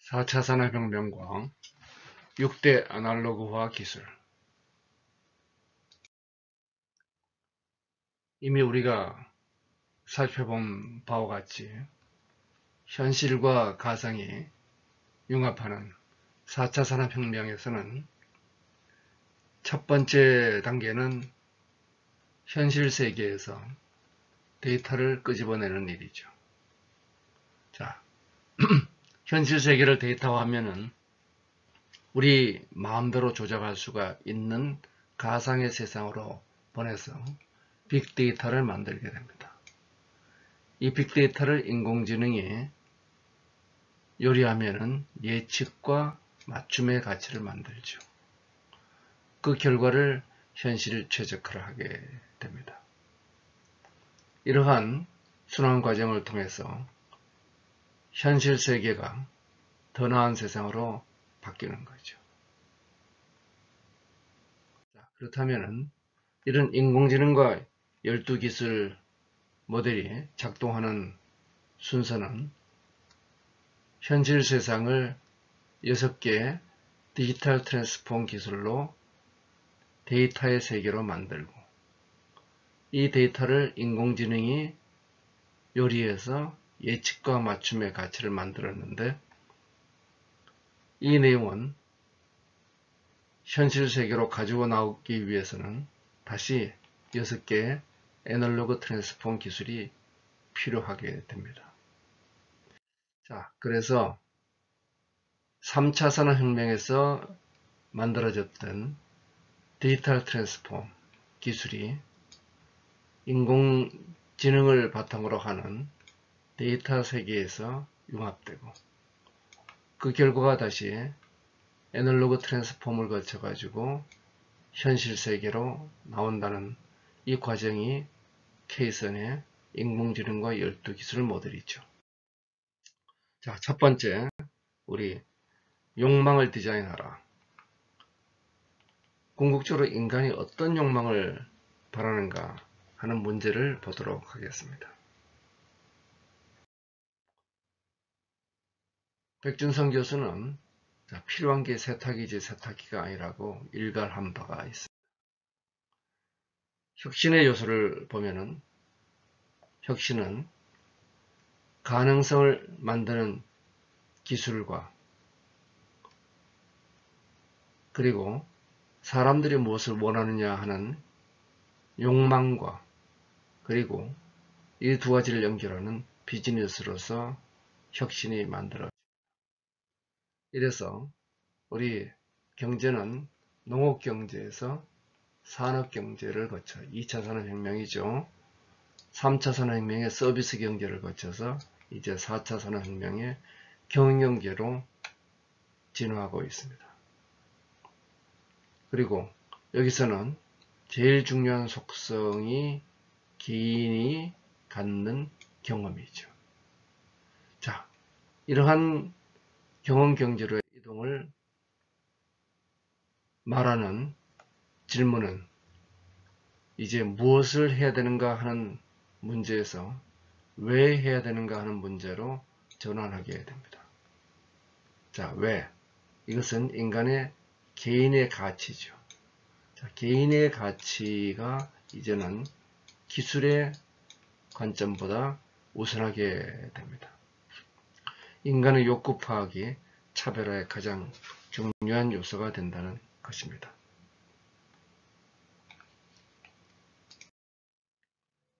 4차 산업혁명과 6대 아날로그화 기술. 이미 우리가 살펴본 바와 같이 현실과 가상이 융합하는 4차 산업혁명에서는 첫 번째 단계는 현실 세계에서 데이터를 끄집어내는 일이죠. 자, 현실 세계를 데이터화하면은 우리 마음대로 조작할 수가 있는 가상의 세상으로 보내서 빅데이터를 만들게 됩니다. 이 빅데이터를 인공지능이 요리하면은 예측과 맞춤의 가치를 만들죠. 그 결과를 현실 최적화를 하게 됩니다. 이러한 순환 과정을 통해서 현실 세계가 더 나은 세상으로 바뀌는 거죠. 그렇다면 이런 인공지능과 12기술 모델이 작동하는 순서는 현실 세상을 6개의 디지털 트랜스폼 기술로 데이터의 세계로 만들고 이 데이터를 인공지능이 요리해서 예측과 맞춤의 가치를 만들었는데 이 내용은 현실 세계로 가지고 나오기 위해서는 다시 6개의 애널로그 트랜스폼 기술이 필요하게 됩니다. 자, 그래서 3차 산업혁명에서 만들어졌던 디지털 트랜스폼 기술이 인공지능을 바탕으로 하는 데이터 세계에서 융합되고 그 결과가 다시 애널로그 트랜스폼을 거쳐 가지고 현실 세계로 나온다는 이 과정이 K선의 인공지능과 12기술 모델이죠. 자, 첫 번째, 우리 욕망을 디자인하라. 궁극적으로 인간이 어떤 욕망을 바라는가 하는 문제를 보도록 하겠습니다. 백준성 교수는 필요한 게 세탁이지 세탁기가 아니라고 일갈한 바가 있습니다. 혁신의 요소를 보면은 혁신은 가능성을 만드는 기술과 그리고 사람들이 무엇을 원하느냐 하는 욕망과 그리고 이 두 가지를 연결하는 비즈니스로서 혁신이 만들어집니다. 이래서 우리 경제는 농업경제에서 산업경제를 거쳐 2차 산업혁명이죠. 3차 산업혁명의 서비스 경제를 거쳐서 이제 4차 산업혁명의 경영경제로 진화하고 있습니다. 그리고 여기서는 제일 중요한 속성이 개인이 갖는 경험이죠. 자, 이러한 경험경제로의 이동을 말하는 질문은 이제 무엇을 해야 되는가 하는 문제에서 왜 해야 되는가 하는 문제로 전환하게 됩니다. 자, 왜? 이것은 인간의 개인의 가치죠. 자, 개인의 가치가 이제는 기술의 관점보다 우선하게 됩니다. 인간의 욕구 파악이 차별화의 가장 중요한 요소가 된다는 것입니다.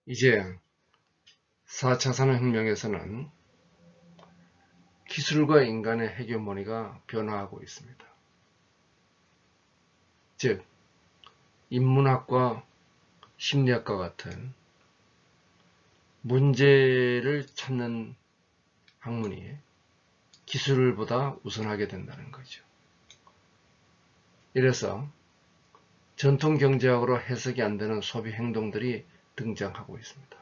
이제 4차 산업혁명에서는 기술과 인간의 헤게모니가 변화하고 있습니다. 즉, 인문학과 심리학과 같은 문제를 찾는 학문이 기술보다 우선하게 된다는 거죠. 이래서 전통 경제학으로 해석이 안 되는 소비 행동들이 등장하고 있습니다.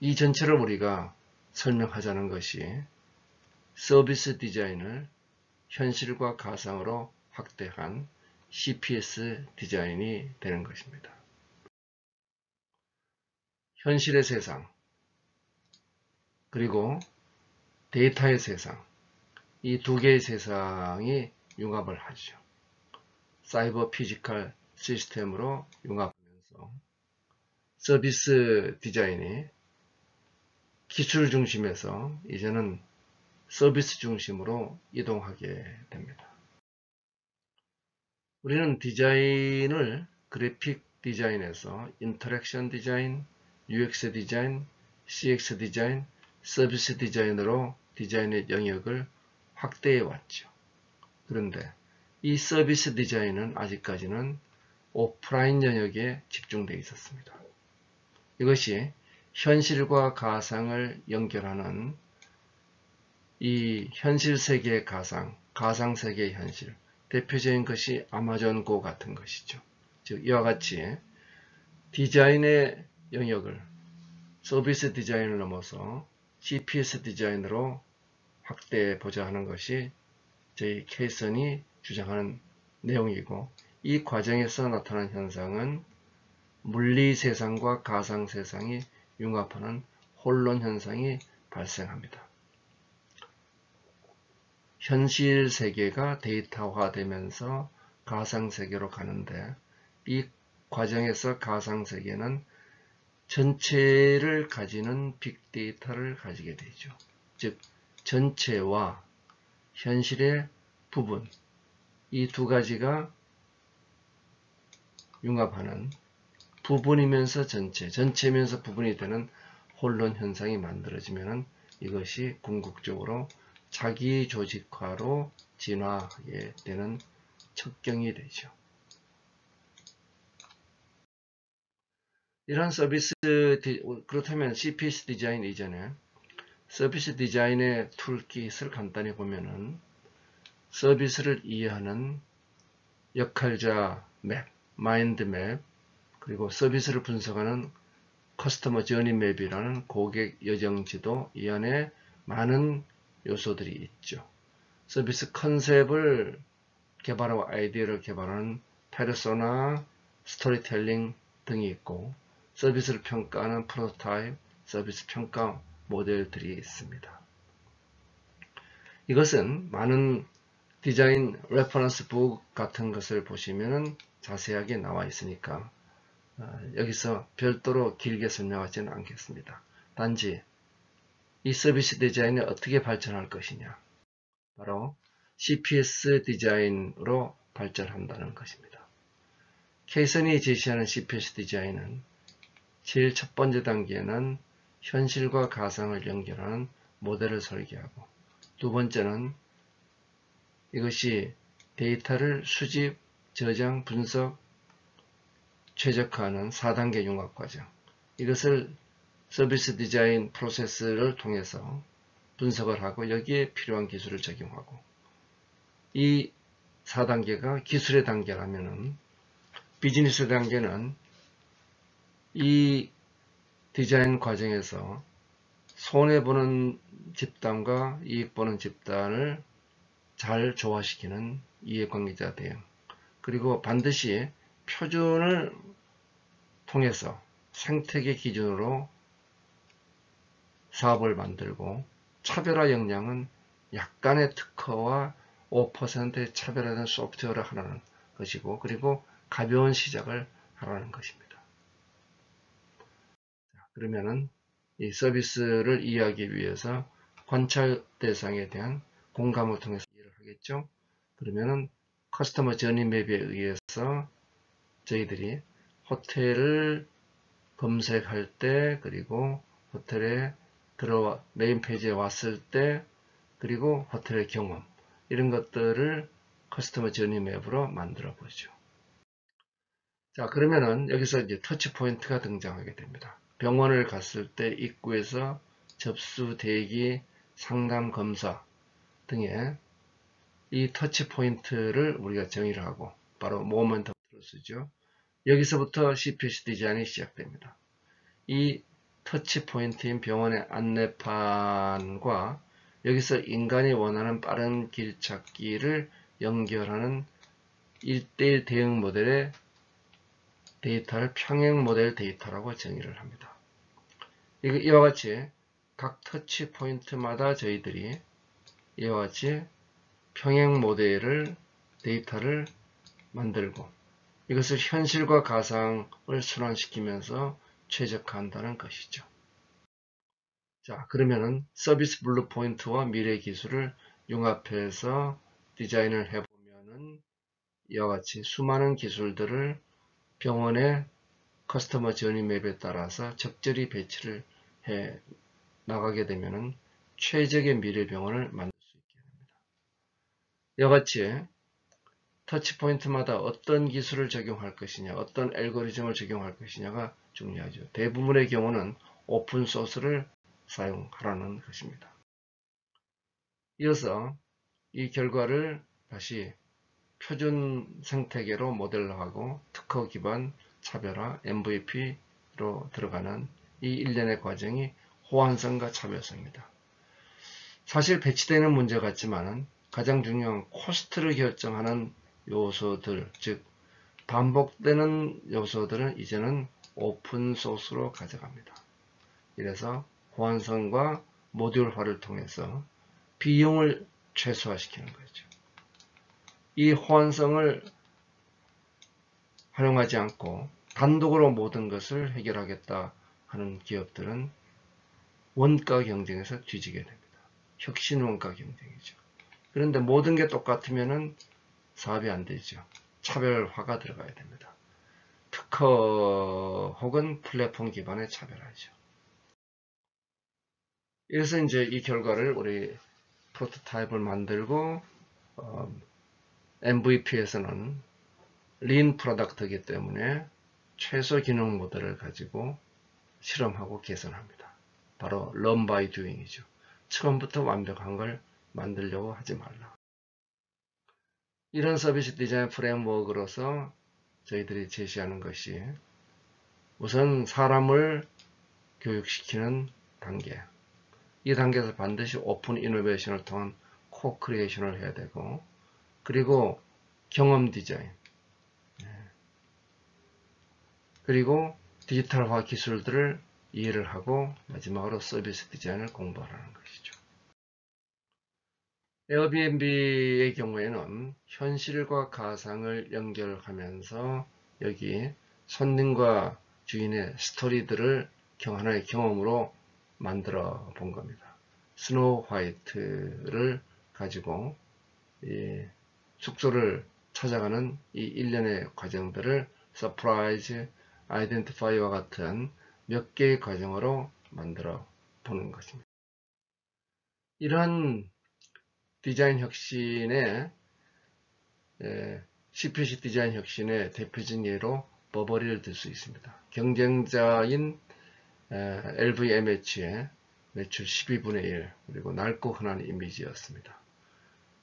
이 전체를 우리가 설명하자는 것이 서비스 디자인을 현실과 가상으로 확대한 CPS 디자인이 되는 것입니다. 현실의 세상, 그리고 데이터의 세상, 이 두 개의 세상이 융합을 하죠. 사이버 피지컬 시스템으로 융합하면서 서비스 디자인이 기술 중심에서 이제는 서비스 중심으로 이동하게 됩니다. 우리는 디자인을 그래픽 디자인에서 인터랙션 디자인, UX 디자인, CX 디자인, 서비스 디자인으로 디자인의 영역을 확대해 왔죠. 그런데 이 서비스 디자인은 아직까지는 오프라인 영역에 집중되어 있었습니다. 이것이 현실과 가상을 연결하는 이 현실 세계의 가상, 가상 세계의 현실, 대표적인 것이 아마존고 같은 것이죠. 즉 이와 같이 디자인의 영역을 서비스 디자인을 넘어서 CPS 디자인으로 확대해보자 하는 것이 저희 케이슨이 주장하는 내용이고, 이 과정에서 나타난 현상은 물리 세상과 가상 세상이 융합하는 혼론 현상이 발생합니다. 현실 세계가 데이터화되면서 가상 세계로 가는데, 이 과정에서 가상 세계는 전체를 가지는 빅데이터를 가지게 되죠. 즉 전체와 현실의 부분, 이 두 가지가 융합하는 부분이면서 전체, 전체면서 부분이 되는 혼론 현상이 만들어지면 이것이 궁극적으로 자기 조직화로 진화하게 되는 척경이 되죠. 이러한 서비스, 그렇다면 CPS 디자인 이전에 서비스 디자인의 툴킷을 간단히 보면은 서비스를 이해하는 역할자 맵, 마인드 맵, 그리고 서비스를 분석하는 커스터머 저니 맵이라는 고객 여정 지도, 이 안에 많은 요소들이 있죠. 서비스 컨셉을 개발하고 아이디어를 개발하는 페르소나, 스토리텔링 등이 있고, 서비스를 평가하는 프로토타입, 서비스 평가 모델들이 있습니다. 이것은 많은 디자인 레퍼런스 북 같은 것을 보시면 자세하게 나와 있으니까 여기서 별도로 길게 설명하지는 않겠습니다. 단지 이 서비스 디자인이 어떻게 발전할 것이냐, 바로 CPS 디자인으로 발전한다는 것입니다. 케이슨이 제시하는 CPS 디자인은 제일 첫 번째 단계는 현실과 가상을 연결하는 모델을 설계하고, 두 번째는 이것이 데이터를 수집, 저장, 분석, 최적화하는 4단계 융합 과정, 이것을 서비스 디자인 프로세스를 통해서 분석을 하고 여기에 필요한 기술을 적용하고, 이 4단계가 기술의 단계라면은 비즈니스 단계는 이 디자인 과정에서 손해보는 집단과 이익보는 집단을 잘 조화시키는 이해관계자 대응, 그리고 반드시 표준을 통해서 생태계 기준으로 사업을 만들고, 차별화 역량은 약간의 특허와 5%의 차별화된 소프트웨어를 하라는 것이고, 그리고 가벼운 시작을 하라는 것입니다. 그러면은 이 서비스를 이해하기 위해서 관찰 대상에 대한 공감을 통해서 이해를 하겠죠. 그러면은 커스터머 저니 맵에 의해서 저희들이 호텔을 검색할 때, 그리고 호텔에 들어와 메인 페이지에 왔을 때, 그리고 호텔의 경험, 이런 것들을 커스터머 저니 맵으로 만들어 보죠. 자, 그러면은 여기서 이제 터치 포인트가 등장하게 됩니다. 병원을 갔을 때 입구에서 접수, 대기, 상담, 검사 등의 이 터치 포인트를 우리가 정의를 하고, 바로 모멘텀 트루스죠. 여기서부터 CPS 디자인이 시작됩니다. 이 터치 포인트인 병원의 안내판과 여기서 인간이 원하는 빠른 길 찾기를 연결하는 1:1 대응 모델의 데이터를 평행 모델 데이터라고 정의를 합니다. 이와 같이 각 터치 포인트마다 저희들이 이와 같이 평행 모델을 데이터를 만들고 이것을 현실과 가상을 순환시키면서 최적화한다는 것이죠. 자, 그러면은 서비스 블루 포인트와 미래 기술을 융합해서 디자인을 해보면은 이와 같이 수많은 기술들을 병원의 커스터머 저니 맵에 따라서 적절히 배치를 해 나가게 되면은 최적의 미래 병원을 만들 수 있게 됩니다. 이와 같이 터치 포인트마다 어떤 기술을 적용할 것이냐, 어떤 알고리즘을 적용할 것이냐가 중요하죠. 대부분의 경우는 오픈 소스를 사용하라는 것입니다. 이어서 이 결과를 다시 표준 생태계로 모델화하고 특허 기반 차별화 MVP로 들어가는 이 일련의 과정이 호환성과 차별성입니다. 사실 배치되는 문제 같지만 가장 중요한 코스트를 결정하는 요소들, 즉 반복되는 요소들은 이제는 오픈소스로 가져갑니다. 이래서 호환성과 모듈화를 통해서 비용을 최소화시키는 거죠. 이 호환성을 활용하지 않고 단독으로 모든 것을 해결하겠다 하는 기업들은 원가 경쟁에서 뒤지게 됩니다. 혁신 원가 경쟁이죠. 그런데 모든 게 똑같으면 사업이 안 되죠. 차별화가 들어가야 됩니다. 특허 혹은 플랫폼 기반의 차별화죠. 그래서 이제 이 결과를 우리 프로토타입을 만들고 MVP에서는 린 프로덕트이기 때문에 최소 기능 모델을 가지고 실험하고 개선합니다. 바로 learn by doing이죠. 처음부터 완벽한 걸 만들려고 하지 말라. 이런 서비스 디자인 프레임워크로서 저희들이 제시하는 것이 우선 사람을 교육시키는 단계. 이 단계에서 반드시 오픈 이노베이션을 통한 코크리에이션을 해야 되고, 그리고 경험 디자인, 그리고 디지털화 기술들을 이해를 하고 마지막으로 서비스 디자인을 공부하라는 것이죠. 에어비앤비의 경우에는 현실과 가상을 연결하면서 여기 손님과 주인의 스토리들을 하나의 경험으로 만들어 본 겁니다. 스노우 화이트를 가지고 이 숙소를 찾아가는 이 일련의 과정들을 서프라이즈, 아이덴티파이와 같은 몇 개의 과정으로 만들어 보는 것입니다. 이러한 디자인 혁신의 CPC 디자인 혁신의 대표적인 예로 버버리를 들 수 있습니다. 경쟁자인 LVMH의 매출 12분의 1 그리고 넓고 흔한 이미지였습니다.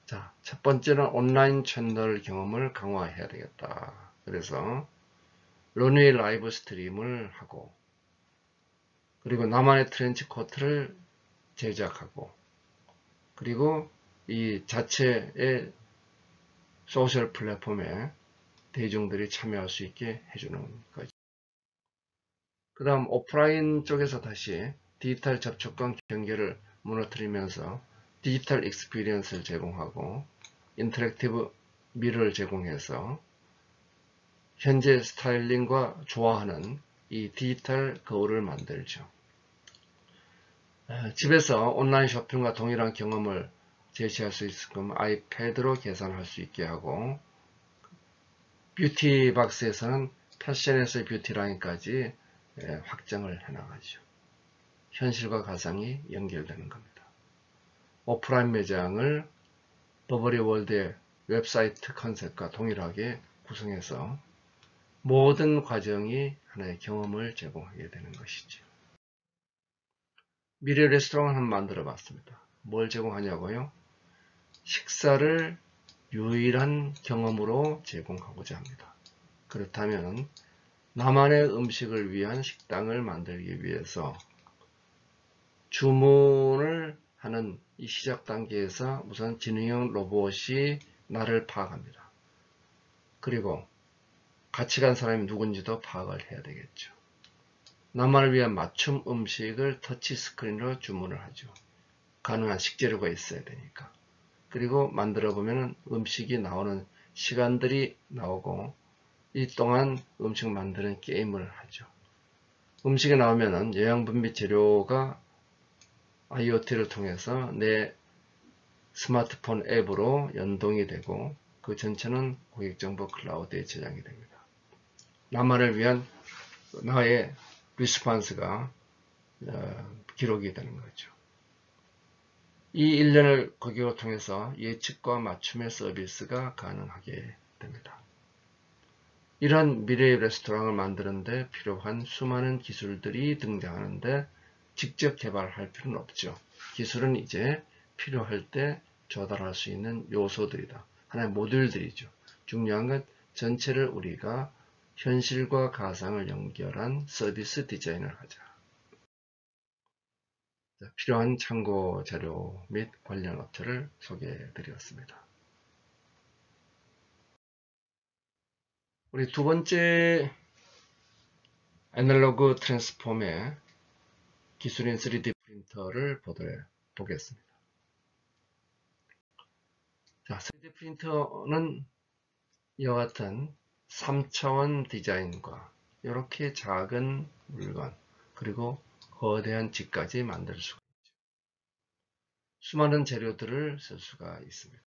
자, 첫 번째는 온라인 채널 경험을 강화해야 되겠다. 그래서 런웨이 라이브 스트림을 하고 그리고 나만의 트렌치 코트를 제작하고 그리고 이 자체의 소셜 플랫폼에 대중들이 참여할 수 있게 해주는 거죠. 그 다음 오프라인 쪽에서 다시 디지털 접촉과 경계를 무너뜨리면서 디지털 익스피리언스를 제공하고 인터랙티브 미러를 제공해서 현재 스타일링과 좋아하는 이 디지털 거울을 만들죠. 집에서 온라인 쇼핑과 동일한 경험을 제시할 수 있게끔 아이패드로 계산할 수 있게 하고 뷰티 박스에서는 패션에서 뷰티 라인까지 확장을 해나가죠. 현실과 가상이 연결되는 겁니다. 오프라인 매장을 버버리 월드의 웹사이트 컨셉과 동일하게 구성해서 모든 과정이 하나의 경험을 제공하게 되는 것이죠. 미래 레스토랑을 한번 만들어 봤습니다. 뭘 제공하냐고요? 식사를 유일한 경험으로 제공하고자 합니다. 그렇다면 나만의 음식을 위한 식당을 만들기 위해서 주문을 하는 이 시작 단계에서 우선 지능형 로봇이 나를 파악합니다. 그리고 같이 간 사람이 누군지도 파악을 해야 되겠죠. 나만을 위한 맞춤 음식을 터치 스크린으로 주문을 하죠. 가능한 식재료가 있어야 되니까. 그리고 만들어 보면 음식이 나오는 시간들이 나오고 이 동안 음식 만드는 게임을 하죠. 음식이 나오면은 영양분 및 재료가 IoT를 통해서 내 스마트폰 앱으로 연동이 되고 그 전체는 고객정보 클라우드에 저장이 됩니다. 나만을 위한 나의 리스폰스가 기록이 되는 거죠. 이 일련을 고객을 통해서 예측과 맞춤의 서비스가 가능하게 됩니다. 이런 미래의 레스토랑을 만드는데 필요한 수많은 기술들이 등장하는데 직접 개발할 필요는 없죠. 기술은 이제 필요할 때 조달할 수 있는 요소들이다. 하나의 모듈들이죠. 중요한 건 전체를 우리가 현실과 가상을 연결한 서비스 디자인을 하자. 필요한 참고 자료 및 관련 업체를 소개해 드렸습니다. 우리 두 번째 애널로그 트랜스폼의 기술인 3D 프린터를 보겠습니다. 자, 3D 프린터는 이와 같은 3차원 디자인과 이렇게 작은 물건 그리고 거대한 집까지 만들 수가 있죠. 수많은 재료들을 쓸 수가 있습니다.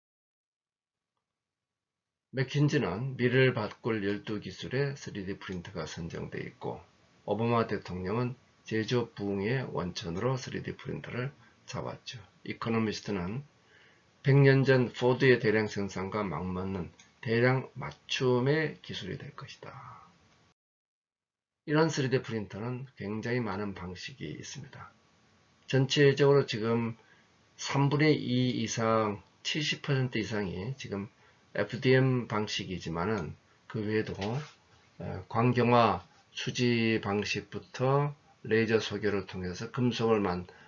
맥킨지는 미래를 바꿀 12기술의 3D 프린터가 선정되어 있고 오바마 대통령은 제조 부흥의 원천으로 3D 프린터를 잡았죠. 이코노미스트는 100년 전 포드의 대량 생산과 맞먹는 대량 맞춤의 기술이 될 것이다. 이런 3D 프린터는 굉장히 많은 방식이 있습니다. 전체적으로 지금 3분의 2 이상, 70% 이상이 지금 FDM 방식이지만은 그 외에도 광경화 수지 방식부터 레이저 소개를 통해서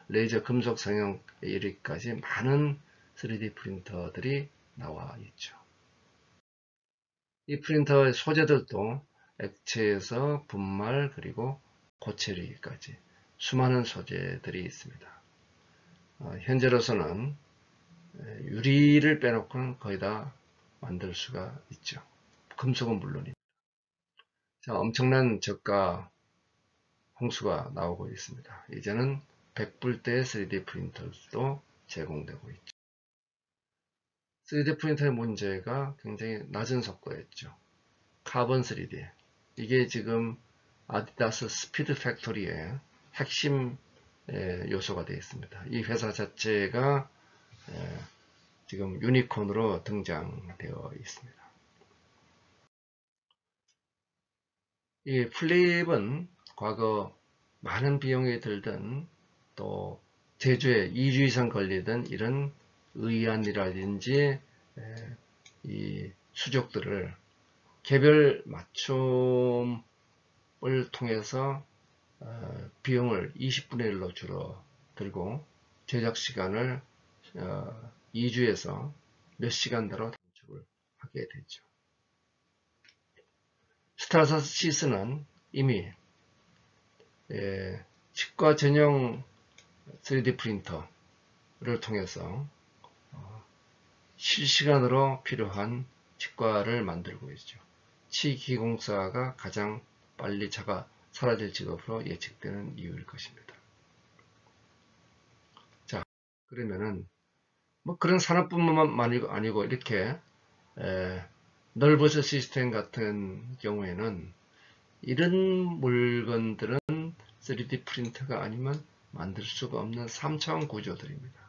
레이저 금속 성형에 이르기까지 많은 3D 프린터들이 나와 있죠. 이 프린터의 소재들도 액체에서 분말 그리고 고체리까지 수많은 소재들이 있습니다. 현재로서는 유리를 빼놓고는 거의 다 만들 수가 있죠. 금속은 물론입니다. 자, 엄청난 저가 홍수가 나오고 있습니다. 이제는 100불대의 3D 프린터도 제공되고 있죠. 3D 프린터의 문제가 굉장히 낮은 속도였죠. 카본 3D. 이게 지금 아디다스 스피드 팩토리의 핵심 요소가 되어 있습니다. 이 회사 자체가 지금 유니콘으로 등장되어 있습니다. 이 플립은 과거 많은 비용이 들던 또 제조에 2주 이상 걸리던 이런 의안이라든지 이 수족들을 개별 맞춤을 통해서 비용을 20분의 1로 줄어들고 제작 시간을 2주에서 몇 시간대로 단축을 하게 되죠. 스타시스는 이미 치과 전용 3D 프린터를 통해서 실시간으로 필요한 치과를 만들고 있죠. 치기공사가 가장 빨리 사라질 직업으로 예측되는 이유일 것입니다. 자, 그러면은 뭐 그런 산업뿐만 아니고 이렇게 널버스 시스템 같은 경우에는 이런 물건들은 3D 프린터가 아니면 만들 수가 없는 3차원 구조들입니다.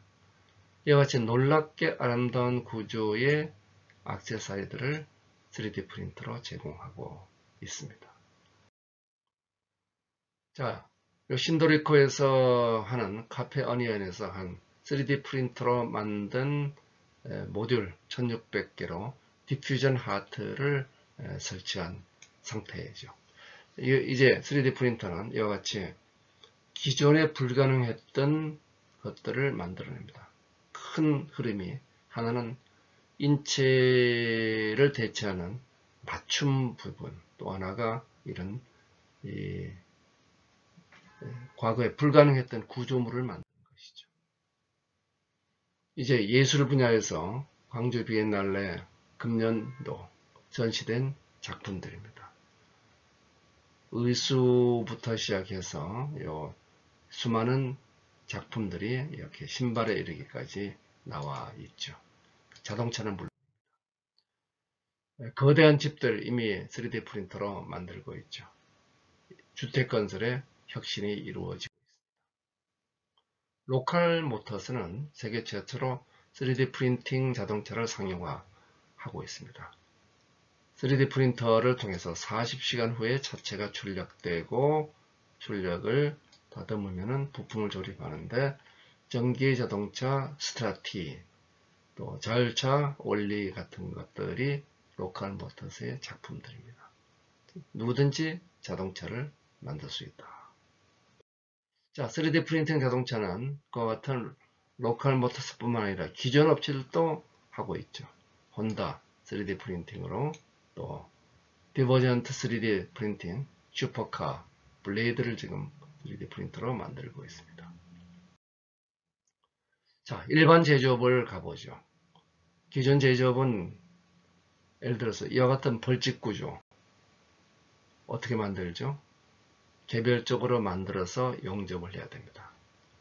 이와 같이 놀랍게 아름다운 구조의 액세서리들을 3D 프린터로 제공하고 있습니다. 자, 신도리코에서 하는 카페 어니언에서 한 3D 프린터로 만든 모듈 1600개로 디퓨전 하트를 설치한 상태이죠. 이제 3D 프린터는 이와 같이 기존에 불가능했던 것들을 만들어냅니다. 큰 흐름이 하나는 인체를 대체하는 맞춤 부분, 또 하나가 이런 과거에 불가능했던 구조물을 만드는 것이죠. 이제 예술 분야에서 광주 비엔날레 금년도 전시된 작품들입니다. 의수부터 시작해서 수많은 작품들이 이렇게 신발에 이르기까지 나와 있죠. 자동차는 물론 거대한 집들 이미 3D 프린터로 만들고 있죠. 주택 건설에 혁신이 이루어지고 있습니다. 로컬 모터스는 세계 최초로 3D 프린팅 자동차를 상용화하고 있습니다. 3D 프린터를 통해서 40시간 후에 차체가 출력되고 출력을 다듬으면 부품을 조립하는데 전기 자동차 스트라티 또 자율차 원리 같은 것들이 로컬 모터스의 작품들입니다. 누구든지 자동차를 만들 수 있다. 자, 3D 프린팅 자동차는 그와 같은 로컬 모터스뿐만 아니라 기존 업체들도 하고 있죠. 혼다 3D 프린팅으로 또 디버전트 3D 프린팅, 슈퍼카, 블레이드를 지금 3D 프린터로 만들고 있습니다. 자, 일반 제조업을 가보죠. 기존 제조업은 예를 들어서 이와 같은 벌집 구조 어떻게 만들죠? 개별적으로 만들어서 용접을 해야 됩니다.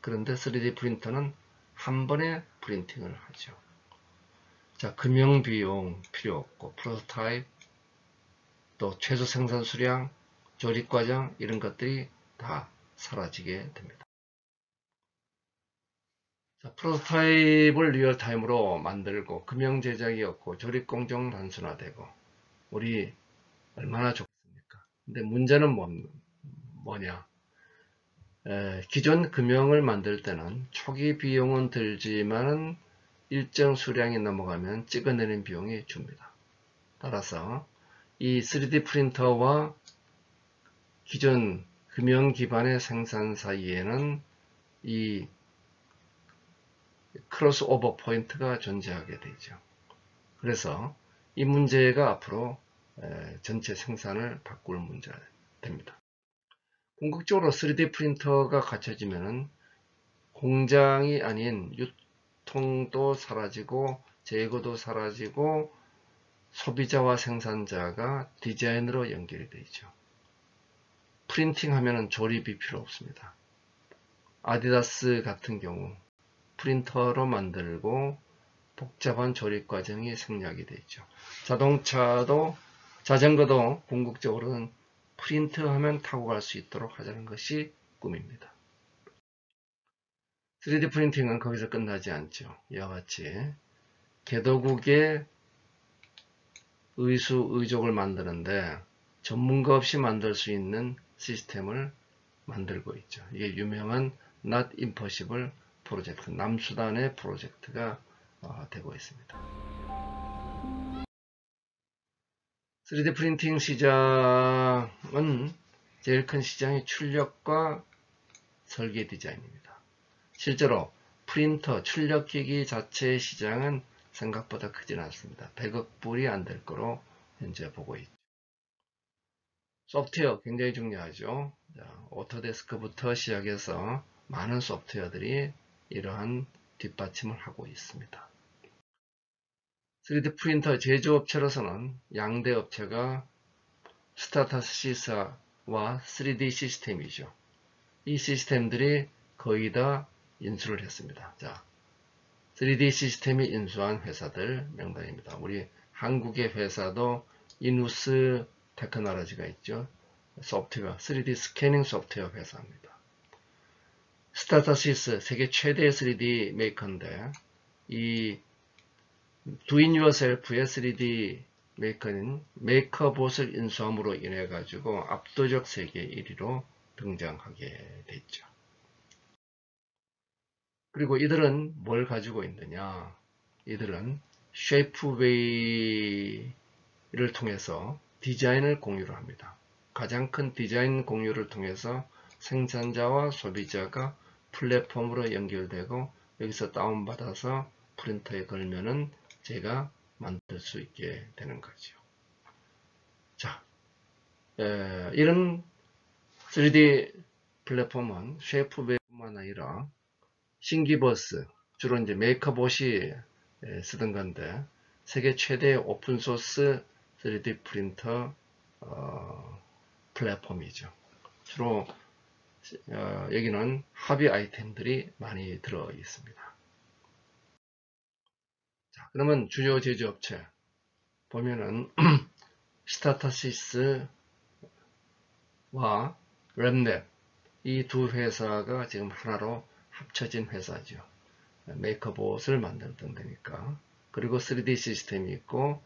그런데 3D 프린터는 한 번에 프린팅을 하죠. 자, 금형 비용 필요 없고 프로토타입 또 최소 생산 수량, 조립 과정 이런 것들이 다 사라지게 됩니다. 자, 프로토타입을 리얼타임으로 만들고 금형 제작이 없고 조립 공정 단순화되고 우리 얼마나 좋겠습니까? 근데 문제는 뭐냐? 기존 금형을 만들 때는 초기 비용은 들지만 일정 수량이 넘어가면 찍어내는 비용이 줍니다. 따라서 이 3D 프린터와 기존 금형 기반의 생산 사이에는 이 크로스오버 포인트가 존재하게 되죠. 그래서 이 문제가 앞으로 전체 생산을 바꿀 문제가 됩니다. 궁극적으로 3D 프린터가 갖춰지면 공장이 아닌 유통도 사라지고 재고도 사라지고 소비자와 생산자가 디자인으로 연결이 되죠. 프린팅 하면은 조립이 필요 없습니다. 아디다스 같은 경우 프린터로 만들고 복잡한 조립 과정이 생략이 되죠. 자전거도 궁극적으로는 프린트하면 타고 갈 수 있도록 하자는 것이 꿈입니다. 3D 프린팅은 거기서 끝나지 않죠. 이와 같이 개도국의 의족을 만드는데 전문가 없이 만들 수 있는 시스템을 만들고 있죠. 이게 유명한 Not Impossible 프로젝트, 남수단의 프로젝트가 되고 있습니다. 3D 프린팅 시장은 제일 큰 시장이 출력과 설계 디자인입니다. 실제로 프린터 출력기기 자체의 시장은 생각보다 크진 않습니다. 100억 불이 안 될 거로 현재 보고 있죠. 소프트웨어 굉장히 중요하죠. 자, 오토데스크부터 시작해서 많은 소프트웨어들이 이러한 뒷받침을 하고 있습니다. 3D 프린터 제조업체로서는 양대 업체가 스타타시스와 3D 시스템이죠. 이 시스템들이 거의 다 인수를 했습니다. 자, 3D 시스템이 인수한 회사들 명단입니다. 우리 한국의 회사도 이누스 테크놀로지가 있죠. 소프트웨어, 3D 스캐닝 소프트웨어 회사입니다. 스타타시스 세계 최대의 3D 메이커인데 이 두인유어셀프의 3D 메이커인 메이커봇을 인수함으로 인해 가지고 압도적 세계 1위로 등장하게 됐죠. 그리고 이들은 뭘 가지고 있느냐? 이들은 쉐이프웨이를 통해서 디자인을 공유를 합니다. 가장 큰 디자인 공유를 통해서 생산자와 소비자가 플랫폼으로 연결되고 여기서 다운받아서 프린터에 걸면은 제가 만들 수 있게 되는 거죠. 자, 이런 3D 플랫폼은 쉐이프웨이뿐만 아니라 싱기버스, 주로 이제 메이커봇이 쓰던 건데, 세계 최대의 오픈소스 3D 프린터 플랫폼이죠. 주로 여기는 합의 아이템들이 많이 들어 있습니다. 자, 그러면 주요 제조업체 보면은 스타타시스와 랩넷 이 두 회사가 지금 하나로 합쳐진 회사죠. 메이커봇을 만들던 데니까. 그리고 3D 시스템이 있고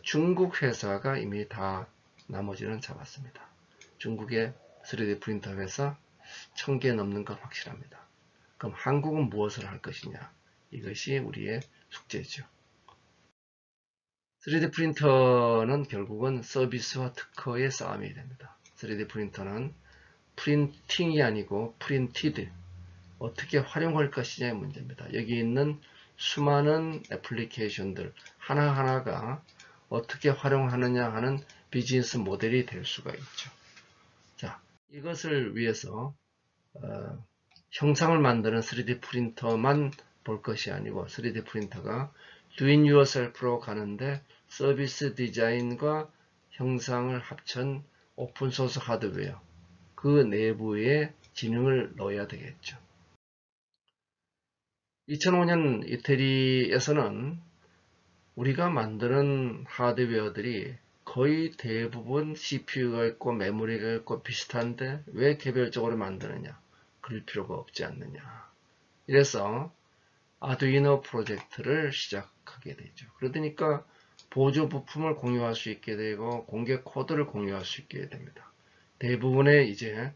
중국 회사가 이미 다 나머지는 잡았습니다. 중국의 3D 프린터 회사 1000개 넘는 건 확실합니다. 그럼 한국은 무엇을 할 것이냐? 이것이 우리의 숙제죠. 3D 프린터는 결국은 서비스와 특허의 싸움이 됩니다. 3D 프린터는 프린팅이 아니고 프린티드, 어떻게 활용할 것이냐의 문제입니다. 여기 있는 수많은 애플리케이션들 하나하나가 어떻게 활용하느냐 하는 비즈니스 모델이 될 수가 있죠. 자, 이것을 위해서 형상을 만드는 3D 프린터만 볼 것이 아니고 3D 프린터가 Do it yourself로 가는데 서비스 디자인과 형상을 합친 오픈소스 하드웨어, 그 내부에 지능을 넣어야 되겠죠. 2005년 이태리에서는 우리가 만드는 하드웨어들이 거의 대부분 CPU가 있고 메모리가 있고 비슷한데 왜 개별적으로 만드느냐? 그럴 필요가 없지 않느냐. 이래서 아두이노 프로젝트를 시작하게 되죠. 그러니까 보조 부품을 공유할 수 있게 되고 공개 코드를 공유할 수 있게 됩니다. 대부분의 이제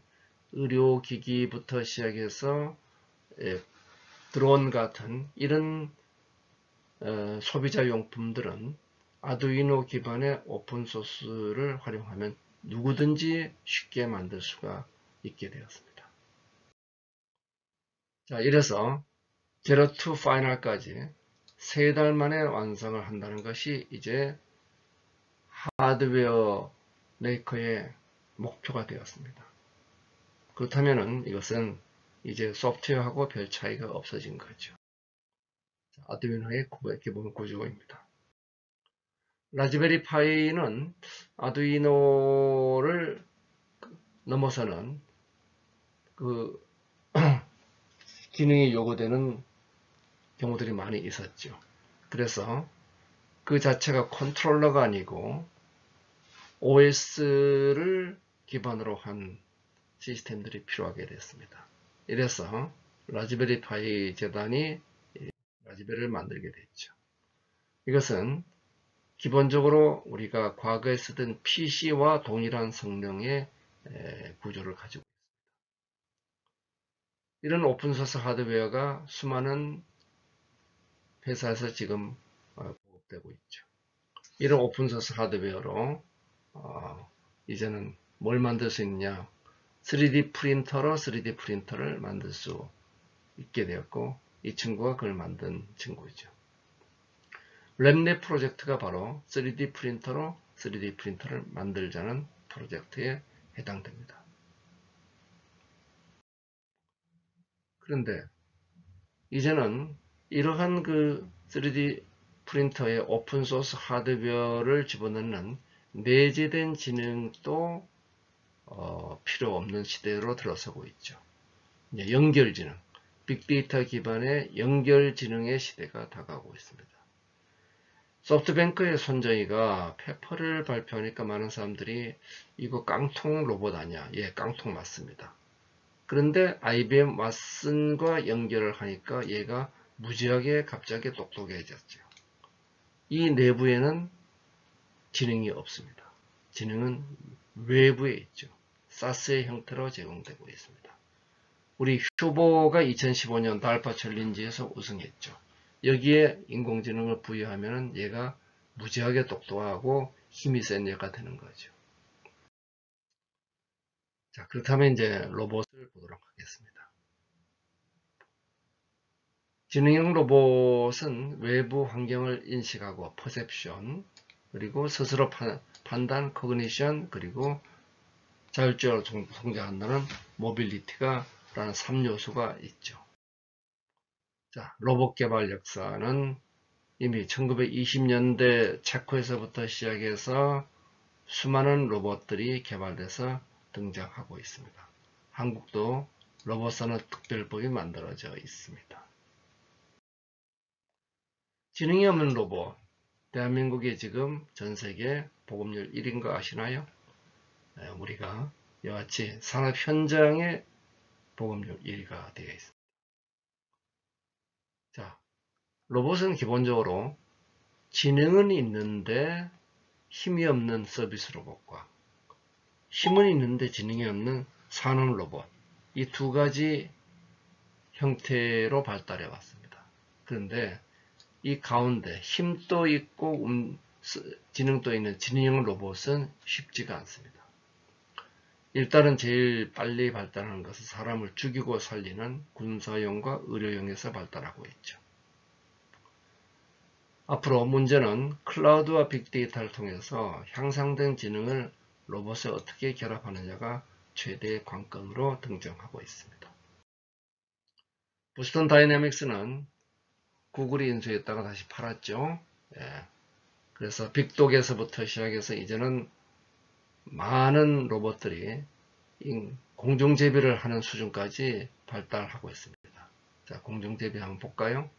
의료기기부터 시작해서 드론 같은 이런 소비자 용품들은 아두이노 기반의 오픈소스를 활용하면 누구든지 쉽게 만들 수가 있게 되었습니다. 자, 이래서 제로 투 파이널까지 3달 만에 완성을 한다는 것이 이제 하드웨어 메이커의 목표가 되었습니다. 그렇다면 이것은 이제 소프트웨어하고 별 차이가 없어진 거죠. 아두이노의 기본 구조입니다. 라즈베리 파이는 아두이노를 넘어서는 그 기능이 요구되는 경우들이 많이 있었죠. 그래서 그 자체가 컨트롤러가 아니고 OS를 기반으로 한 시스템들이 필요하게 됐습니다. 이래서 라즈베리 파이 재단이 라즈베리를 만들게 됐죠. 이것은 기본적으로 우리가 과거에 쓰던 PC와 동일한 성능의 구조를 가지고 있습니다. 이런 오픈소스 하드웨어가 수많은 회사에서 지금 보급되고 있죠. 이런 오픈소스 하드웨어로 이제는 뭘 만들 수 있냐? 3D 프린터로 3D 프린터를 만들 수 있게 되었고 이 친구가 그걸 만든 친구죠. 랩넷 프로젝트가 바로 3D 프린터로 3D 프린터를 만들자는 프로젝트에 해당됩니다. 그런데 이제는 이러한 그 3D 프린터의 오픈소스 하드웨어를 집어넣는 내재된 지능도 필요 없는 시대로 들어서고 있죠. 연결지능, 빅데이터 기반의 연결지능의 시대가 다가오고 있습니다. 소프트뱅크의 손정희가 페퍼를 발표하니까 많은 사람들이 이거 깡통 로봇 아니야? 예, 깡통 맞습니다. 그런데 IBM 왓슨과 연결을 하니까 얘가 무지하게 갑자기 똑똑해졌죠. 이 내부에는 지능이 없습니다. 지능은 외부에 있죠. 사스의 형태로 제공되고 있습니다. 우리 휴보가 2015년 달파 챌린지에서 우승했죠. 여기에 인공지능을 부여하면 얘가 무지하게 똑똑하고 힘이 센 얘가 되는 거죠. 자, 그렇다면 이제 로봇을 보도록 하겠습니다. 지능형 로봇은 외부 환경을 인식하고 퍼셉션, 그리고 스스로 판단, 코그니션, 그리고 자율적으로 성장한다는 모빌리티가 라는 3요소가 있죠. 자, 로봇 개발 역사는 이미 1920년대 체코에서부터 시작해서 수많은 로봇들이 개발돼서 등장하고 있습니다. 한국도 로봇 산업 특별법이 만들어져 있습니다. 지능이 없는 로봇, 대한민국이 지금 전세계 보급률 1인 거 아시나요? 우리가 이와 같이 산업 현장의 보급률 1위가 되어 있습니다. 자, 로봇은 기본적으로 지능은 있는데 힘이 없는 서비스 로봇과 힘은 있는데 지능이 없는 산업 로봇, 이 두 가지 형태로 발달해 왔습니다. 그런데 이 가운데 힘도 있고 지능도 있는 지능형 로봇은 쉽지가 않습니다. 일단은 제일 빨리 발달하는 것은 사람을 죽이고 살리는 군사용과 의료용에서 발달하고 있죠. 앞으로 문제는 클라우드와 빅데이터를 통해서 향상된 지능을 로봇에 어떻게 결합하느냐가 최대의 관건으로 등장하고 있습니다. 보스턴 다이내믹스는 구글이 인수했다가 다시 팔았죠. 그래서 빅독에서부터 시작해서 이제는 많은 로봇들이 공중제비를 하는 수준까지 발달하고 있습니다. 자, 공중제비 한번 볼까요?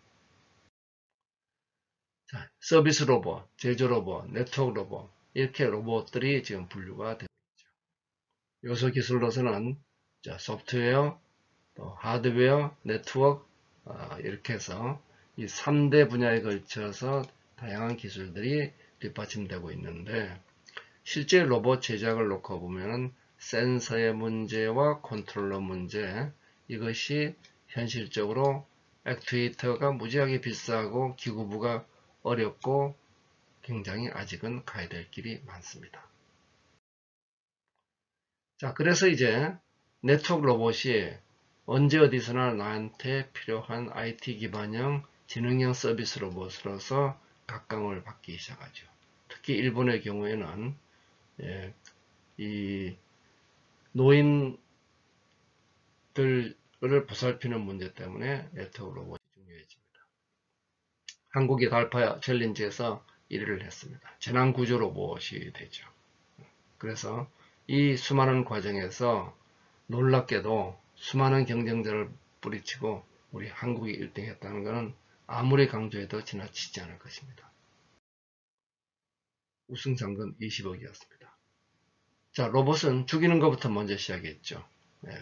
자, 서비스 로봇, 제조 로봇, 네트워크 로봇, 이렇게 로봇들이 지금 분류가 되고 있죠. 요소 기술로서는 소프트웨어, 또 하드웨어, 네트워크, 이렇게 해서 이 3대 분야에 걸쳐서 다양한 기술들이 뒷받침되고 있는데, 실제 로봇 제작을 놓고 보면 센서의 문제와 컨트롤러 문제, 이것이 현실적으로 액투에이터가 무지하게 비싸고 기구부가 어렵고 굉장히 아직은 가야 될 길이 많습니다. 자, 그래서 이제 네트워크 로봇이 언제 어디서나 나한테 필요한 IT 기반형 지능형 서비스 로봇으로서 각광을 받기 시작하죠. 특히 일본의 경우에는 이 노인들을 보살피는 문제 때문에 네트워크 로봇이 중요해집니다. 한국이 달파 챌린지에서 1위를 했습니다. 재난구조 로봇이 되죠. 그래서 이 수많은 과정에서 놀랍게도 수많은 경쟁자를 뿌리치고 우리 한국이 1등 했다는 것은 아무리 강조해도 지나치지 않을 것입니다. 우승 상금 20억이었습니다. 자, 로봇은 죽이는 것부터 먼저 시작했죠.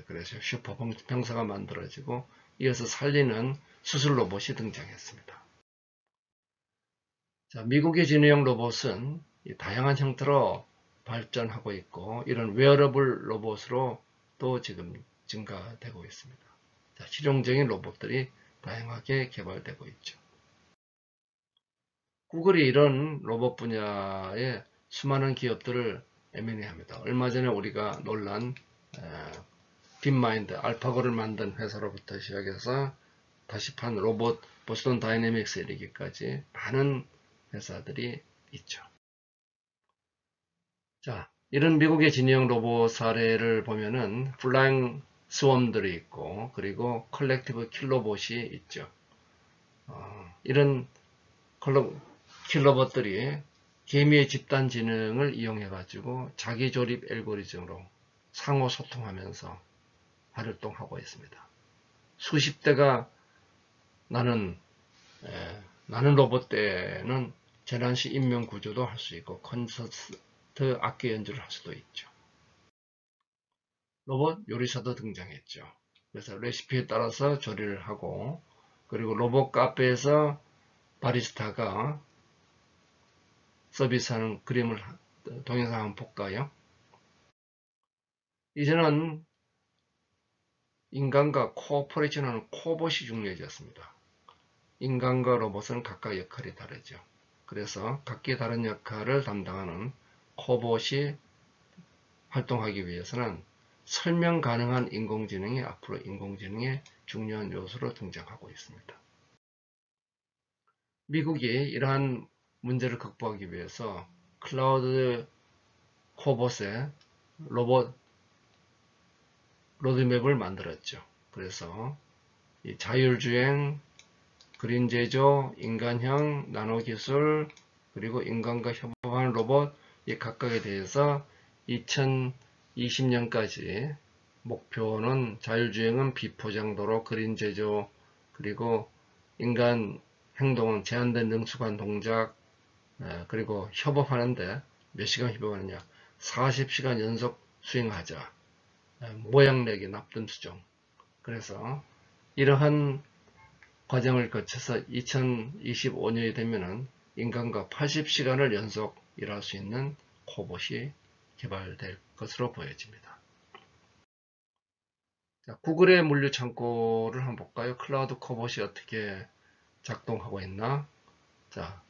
그래서 슈퍼 병사가 만들어지고 이어서 살리는 수술 로봇이 등장했습니다. 자, 미국의 지능형 로봇은 다양한 형태로 발전하고 있고 이런 웨어러블 로봇으로 또 지금 증가되고 있습니다. 자, 실용적인 로봇들이 다양하게 개발되고 있죠. 구글이 이런 로봇 분야에 수많은 기업들을 M&A 합니다. 얼마 전에 우리가 놀란 딥마인드, 알파고를 만든 회사로부터 시작해서 다시 판 로봇 보스턴 다이내믹스에 이르기까지 많은 회사들이 있죠. 자, 이런 미국의 진영 로봇 사례를 보면은 플라잉 스웜들이 있고 그리고 컬렉티브 킬로봇이 있죠. 이런 킬로봇들이 개미의 집단 지능을 이용해 가지고 자기 조립 알고리즘으로 상호 소통하면서 활동하고 있습니다. 수십 대가 나는 로봇 때는 재난시 인명 구조도 할 수 있고 콘서트 악기 연주를 할 수도 있죠. 로봇 요리사도 등장했죠. 그래서 레시피에 따라서 조리를 하고 그리고 로봇 카페에서 바리스타가 서비스하는 그림을 동영상 한번 볼까요? 이제는 인간과 코오퍼레이션하는 코봇이 중요해졌습니다. 인간과 로봇은 각각 역할이 다르죠. 그래서 각기 다른 역할을 담당하는 코봇이 활동하기 위해서는 설명 가능한 인공지능이 앞으로 인공지능의 중요한 요소로 등장하고 있습니다. 미국이 이러한 문제를 극복하기 위해서 클라우드 코봇의 로봇 로드맵을 만들었죠. 그래서 이 자율주행, 그림 제조, 인간형, 나노기술, 그리고 인간과 협업하는 로봇, 이 각각에 대해서 2020년까지 목표는 자율주행은 비포장도로, 그림 제조, 그리고 인간 행동은 제한된 능숙한 동작, 그리고 협업하는데 몇 시간 협업하느냐, 40시간 연속 수행하자, 모양 내기, 납득 수정. 그래서 이러한 과정을 거쳐서 2025년이 되면은 인간과 80시간을 연속 일할 수 있는 로봇이 개발될 것으로 보여집니다. 자, 구글의 물류 창고를 한번 볼까요? 클라우드 코봇이 어떻게 작동하고 있나? 자,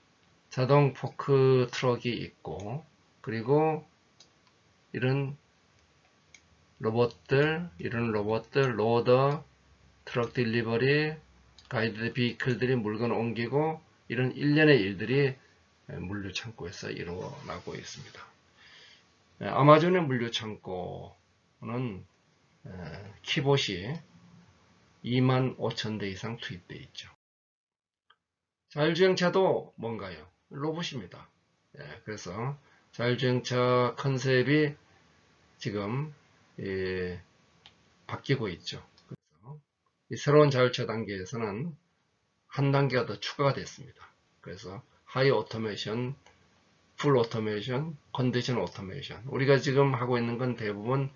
자동 포크 트럭이 있고, 그리고 이런 로봇들, 로더, 트럭 딜리버리, 가이드 비클들이 물건 옮기고, 이런 일련의 일들이 물류 창고에서 일어나고 있습니다. 아마존의 물류 창고는 키봇이 25,000대 이상 투입되어 있죠. 자율주행차도 뭔가요? 로봇입니다. 그래서 자율주행차 컨셉이 지금 바뀌고 있죠. 그래서 이 새로운 자율차 단계에서는 한 단계가 더 추가가 됐습니다. 그래서 하이 오토메이션, 풀 오토메이션, 컨디션 오토메이션. 우리가 지금 하고 있는 건 대부분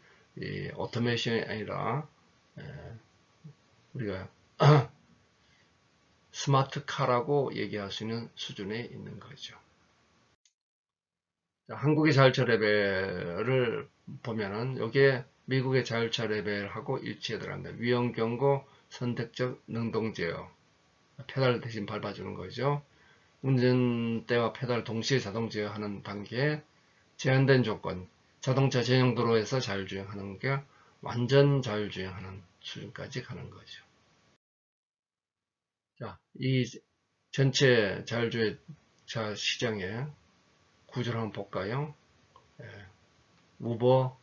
오토메이션이 아니라 우리가 스마트카라고 얘기할 수 있는 수준에 있는 거죠. 자, 한국의 자율차 레벨을 보면은 여기에 미국의 자율차 레벨하고 일치해 들어간다. 위험 경고, 선택적 능동 제어. 페달 대신 밟아주는 거죠. 운전대와 페달 동시에 자동 제어하는 단계, 제한된 조건, 자동차 전용 도로에서 자율주행하는 게 완전 자율주행하는 수준까지 가는 거죠. 자, 이 전체 자율주행차 시장의 구조를 한번 볼까요? 우버,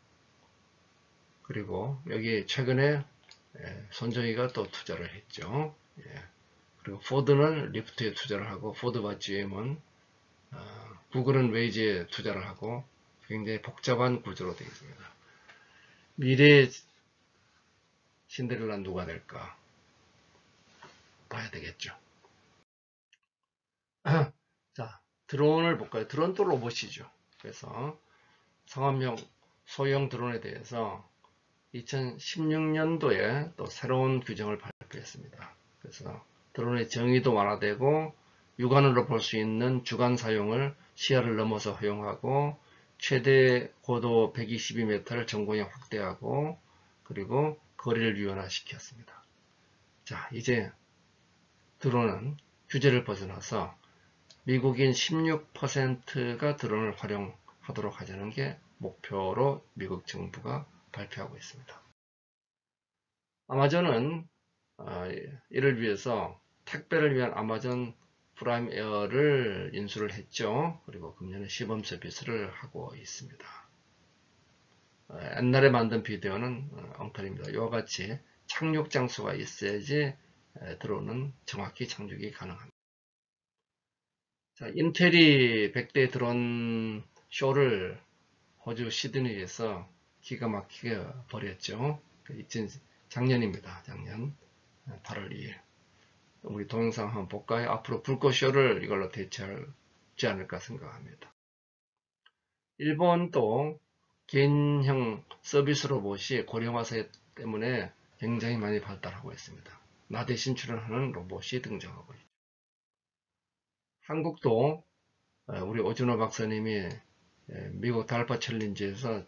그리고 여기 최근에 손정희가 또 투자를 했죠. 그리고 포드는 리프트에 투자를 하고, 포드와 GM은 구글은 웨이즈에 투자를 하고, 굉장히 복잡한 구조로 되어 있습니다. 미래의 신데렐라는 누가 될까 봐야 되겠죠. 자, 드론을 볼까요? 드론도 로봇이죠. 그래서 상업용 소형 드론에 대해서 2016년도에 또 새로운 규정을 발표했습니다. 그래서 드론의 정의도 완화되고, 육안으로 볼 수 있는 주간 사용을 시야를 넘어서 허용하고, 최대 고도 122m를 전공에 확대하고, 그리고 거리를 유연화시켰습니다. 자, 이제 드론은 규제를 벗어나서 미국인 16%가 드론을 활용하도록 하자는 게 목표로 미국 정부가 발표하고 있습니다. 아마존은 이를 위해서 택배를 위한 아마존 프라임 에어를 인수를 했죠. 그리고 금년에 시범 서비스를 하고 있습니다. 옛날에 만든 비디오는 엉터리입니다. 이와 같이 착륙 장소가 있어야지 드론은 정확히 착륙이 가능합니다. 자, 인텔이 100대 드론 쇼를 호주 시드니에서 기가 막히게 벌였죠. 작년입니다. 작년 8월 2일. 우리 동영상 한번 볼까요? 앞으로 불꽃쇼를 이걸로 대체하지 않을까 생각합니다. 일본도 개인형 서비스 로봇이 고령화세 때문에 굉장히 많이 발달하고 있습니다. 나 대신 출연하는 로봇이 등장하고 있죠. 한국도 우리 오준호 박사님이 미국 달파 챌린지에서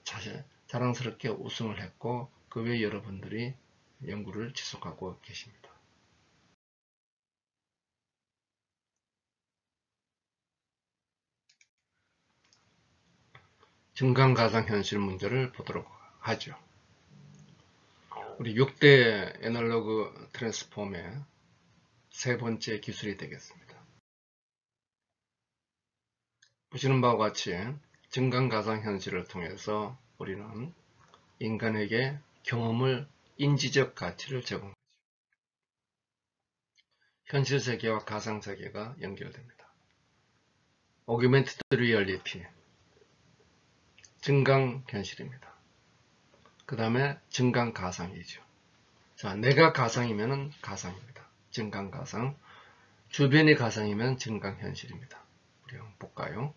자랑스럽게 우승을 했고, 그 외에 여러분들이 연구를 지속하고 계십니다. 증강가상현실 문제를 보도록 하죠. 우리 6대 애널로그 트랜스폼의 세 번째 기술이 되겠습니다. 보시는 바와 같이 증강가상현실을 통해서 우리는 인간에게 경험을 인지적 가치를 제공하죠. 현실 세계와 가상 세계가 연결됩니다. Augmented Reality, 증강 현실입니다. 그 다음에 증강 가상이죠. 자, 내가 가상이면 가상입니다. 증강 가상. 주변이 가상이면 증강 현실입니다. 우리 한번 볼까요?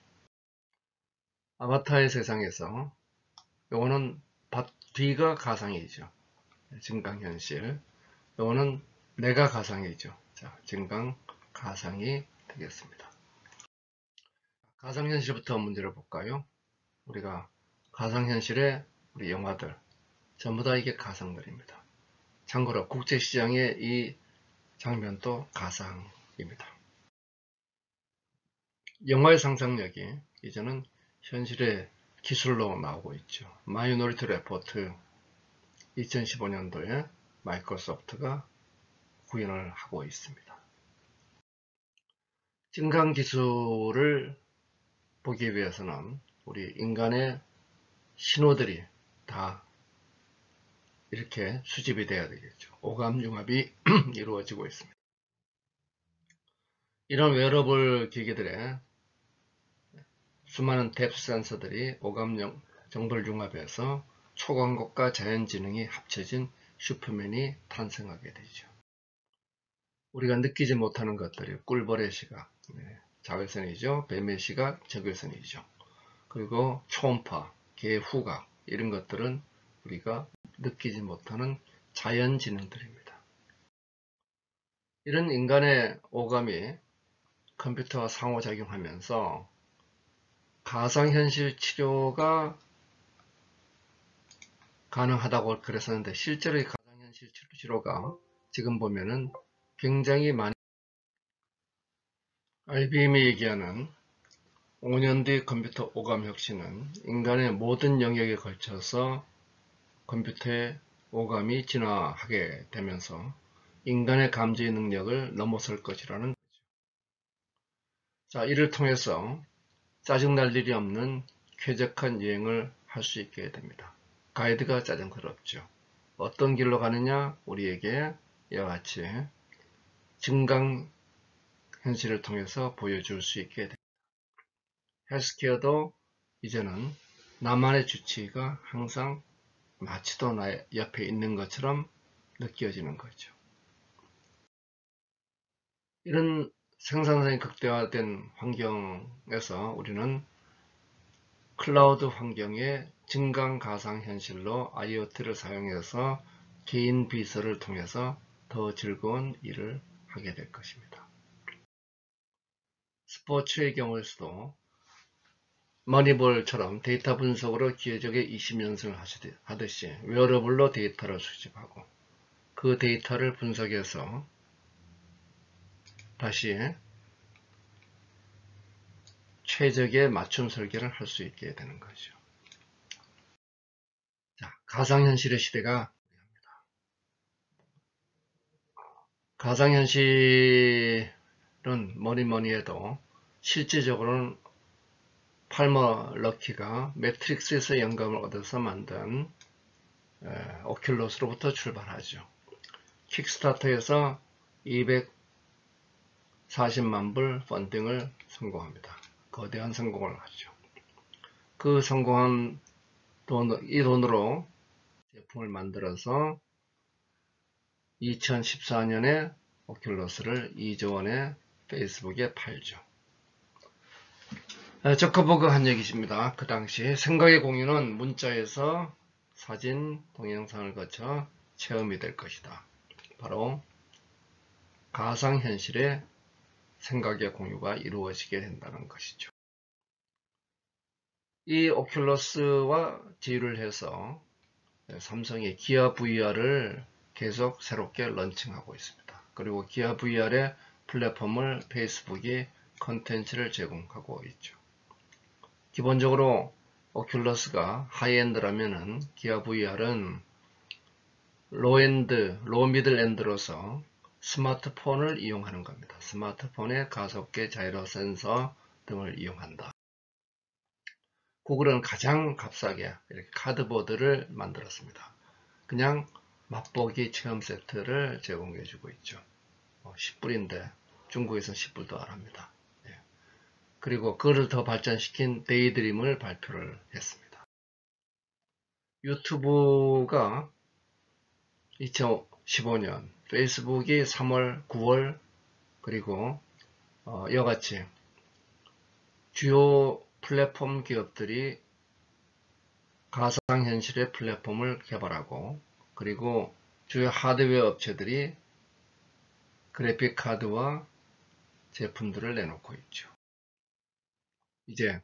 아바타의 세상에서 요거는 뒤가 가상이죠. 증강 현실. 요거는 내가 가상이죠. 자, 증강 가상이 되겠습니다. 가상현실부터 문제를 볼까요? 우리가 가상현실의 우리 영화들 전부 다 이게 가상들입니다. 참고로 국제시장의 이 장면도 가상입니다. 영화의 상상력이 이제는 현실의 기술로 나오고 있죠. 마이너리티 레포트 2015년도에 마이크로소프트가 구현을 하고 있습니다. 증강 기술을 보기 위해서는 우리 인간의 신호들이 다 이렇게 수집이 돼야 되겠죠. 오감융합이 이루어지고 있습니다. 이런 웨어러블 기기들의 수많은 뎁 센서들이 오감 정보를 융합해서 초광각과 자연지능이 합쳐진 슈퍼맨이 탄생하게 되죠. 우리가 느끼지 못하는 것들이 꿀벌의 시각, 자외선이죠. 뱀의 시각, 적외선이죠. 그리고 초음파, 개 후각 이런 것들은 우리가 느끼지 못하는 자연지능들입니다. 이런 인간의 오감이 컴퓨터와 상호작용하면서 가상현실 치료가 가능하다고 그랬었는데 실제로 이 가상현실 치료가 지금 보면은 굉장히 많이 IBM이 얘기하는 5년 뒤 컴퓨터 오감 혁신은 인간의 모든 영역에 걸쳐서 컴퓨터의 오감이 진화하게 되면서 인간의 감지 능력을 넘어설 것이라는 거죠. 자, 이를 통해서 짜증날 일이 없는 쾌적한 여행을 할 수 있게 됩니다. 가이드가 짜증스럽죠. 어떤 길로 가느냐? 우리에게 이와 같이 증강 현실을 통해서 보여줄 수 있게 됩니다. 헬스케어도 이제는 나만의 주치의가 항상 마치도 나의 옆에 있는 것처럼 느껴지는 거죠. 이런 생산성이 극대화된 환경에서 우리는 클라우드 환경의 증강 가상 현실로 IoT를 사용해서 개인 비서를 통해서 더 즐거운 일을 하게 될 것입니다. 스포츠의 경우에서도 머니볼처럼 데이터 분석으로 기계적의 20연승을 하듯이 웨어러블로 데이터를 수집하고 그 데이터를 분석해서 다시 최적의 맞춤 설계를 할 수 있게 되는 거죠. 자, 가상현실의 시대가 가상현실은 뭐니 해도 실질적으로는 팔머 럭키가 매트릭스에서 영감을 얻어서 만든 오큘러스로부터 출발하죠. 킥스타터에서 240만 불 펀딩을 성공합니다. 거대한 성공을 하죠. 그 성공한 이 돈으로 제품을 만들어서 2014년에 오큘러스를 2조 원에 페이스북에 팔죠. 저커버그 한 얘기십니다. 그 당시 생각의 공유는 문자에서 사진, 동영상을 거쳐 체험이 될 것이다. 바로 가상현실의 생각의 공유가 이루어지게 된다는 것이죠. 이 오큘러스와 제휴를 해서 삼성이 기아 VR을 계속 새롭게 런칭하고 있습니다. 그리고 기아 VR의 플랫폼을 페이스북이 컨텐츠를 제공하고 있죠. 기본적으로 오큘러스가 하이엔드라면은 기아 VR은 로우 미들 엔드로서 스마트폰을 이용하는 겁니다. 스마트폰의 가속계 자이로 센서 등을 이용한다. 구글은 가장 값싸게 이렇게 카드보드를 만들었습니다. 그냥 맛보기 체험 세트를 제공해주고 있죠. 10불인데 중국에서는 10불도 안 합니다. 예. 그리고 그거를 더 발전시킨 데이드림을 발표를 했습니다. 유튜브가 2015년, 페이스북이 3월, 9월, 그리고 이와같이 주요 플랫폼 기업들이 가상현실의 플랫폼을 개발하고, 그리고 주요 하드웨어 업체들이 그래픽 카드와 제품들을 내놓고 있죠. 이제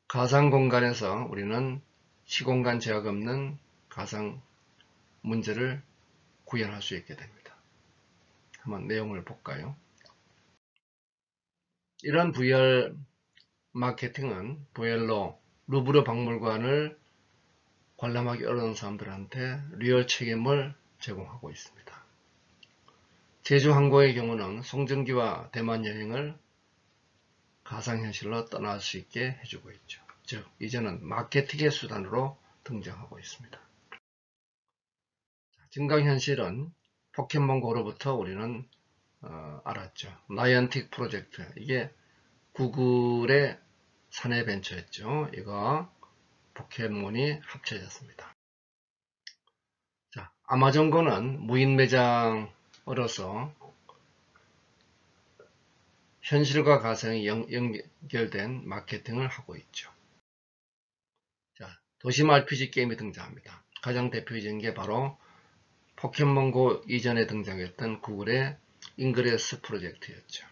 가상 공간에서 우리는 시공간 제약 없는 가상 문제를 구현할 수 있게 됩니다. 한번 내용을 볼까요? 이런 VR 마케팅은 VR로 루브르 박물관을 관람하기 어려운 사람들한테 리얼 체험을 제공하고 있습니다. 제주항공의 경우는 송정기와 대만 여행을 가상현실로 떠날 수 있게 해주고 있죠. 즉, 이제는 마케팅의 수단으로 등장하고 있습니다. 증강현실은 포켓몬고로부터 우리는 알았죠. 나이언틱 프로젝트, 이게 구글의 사내 벤처였죠. 이거 포켓몬이 합쳐졌습니다. 자, 아마존고는 무인 매장으로서 현실과 가상이 연결된 마케팅을 하고 있죠. 자, 도심 RPG 게임이 등장합니다. 가장 대표적인 게 바로 포켓몬고 이전에 등장했던 구글의 잉그레스 프로젝트였죠.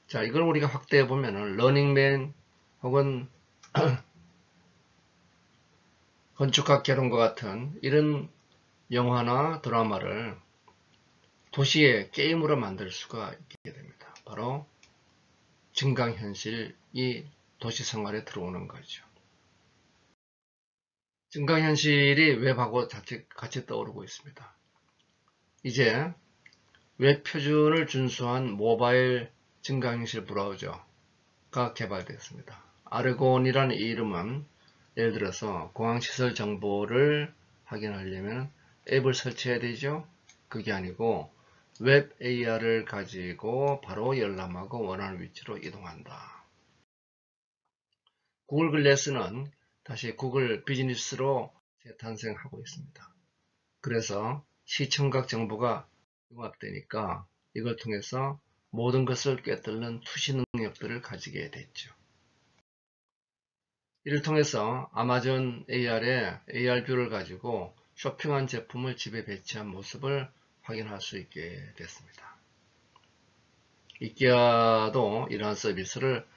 자, 이걸 우리가 확대해 보면은 러닝맨 혹은 건축학 개론과 같은 이런 영화나 드라마를 도시의 게임으로 만들 수가 있게 됩니다. 바로 증강현실이 도시 생활에 들어오는 거죠. 증강현실이 웹하고 같이 떠오르고 있습니다. 이제 웹 표준을 준수한 모바일 증강현실 브라우저가 개발되었습니다. 아르곤이라는 이 이름은 예를 들어서 공항시설 정보를 확인하려면 앱을 설치해야 되죠. 그게 아니고 웹 AR을 가지고 바로 열람하고 원하는 위치로 이동한다. 구글 글래스는 다시 구글 비즈니스로 재탄생하고 있습니다. 그래서 시청각 정보가 융합되니까 이걸 통해서 모든 것을 꿰뚫는 투시 능력들을 가지게 됐죠. 이를 통해서 아마존 AR의 AR뷰를 가지고 쇼핑한 제품을 집에 배치한 모습을 확인할 수 있게 됐습니다. 이케아도 이러한 서비스를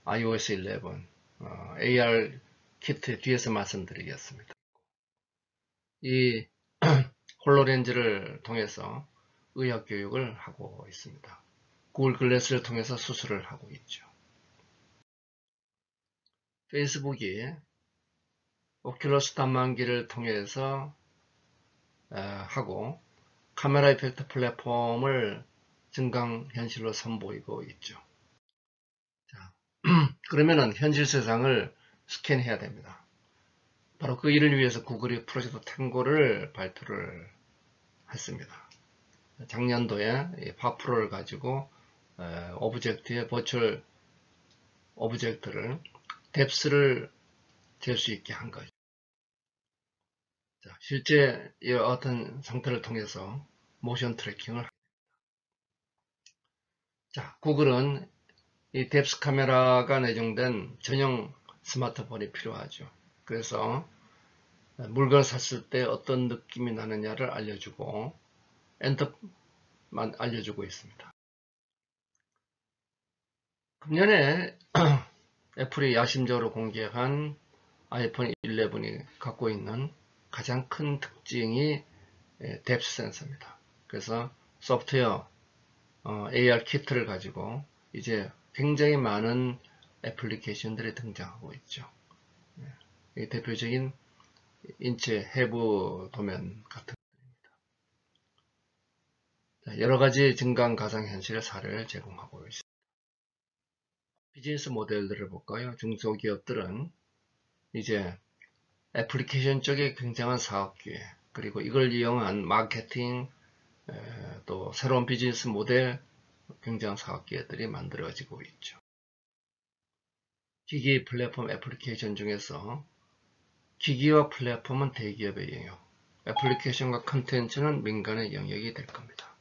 iOS 11 AR 키트 뒤에서 말씀드리겠습니다. 이 홀로렌즈를 통해서 의학 교육을 하고 있습니다. 구글 글래스를 통해서 수술을 하고 있죠. 페이스북이 오큘러스 단말기를 통해서 하고 카메라 이펙트 플랫폼을 증강현실로 선보이고 있죠. 자, 그러면은 현실 세상을 스캔해야 됩니다. 바로 그 일을 위해서 구글이 프로젝트 탱고를 발표를 했습니다. 작년도에 파프로를 가지고 오브젝트의 버추얼 오브젝트를 뎁스를 잴 수 있게 한 거죠. 자, 실제 이 어떤 상태를 통해서 모션 트래킹을 자, 구글은 이 뎁스 카메라가 내장된 전용 스마트폰이 필요하죠. 그래서 물건을 샀을 때 어떤 느낌이 나느냐를 알려주고 엔터만 알려주고 있습니다. 금년에 애플이 야심적으로 공개한 아이폰 11이 갖고 있는 가장 큰 특징이 뎁스 센서입니다. 그래서 소프트웨어 AR 키트를 가지고 이제 굉장히 많은 애플리케이션들이 등장하고 있죠. 대표적인 인체 해부 도면 같은 겁니다. 여러 가지 증강 가상현실의 사례를 제공하고 있습니다. 비즈니스 모델들을 볼까요? 중소기업들은 이제 애플리케이션 쪽에 굉장한 사업 기회, 그리고 이걸 이용한 마케팅 또 새로운 비즈니스 모델 굉장한 사업기회들이 만들어지고 있죠. 기기 플랫폼 애플리케이션 중에서 기기와 플랫폼은 대기업의 영역, 애플리케이션과 컨텐츠는 민간의 영역이 될 겁니다.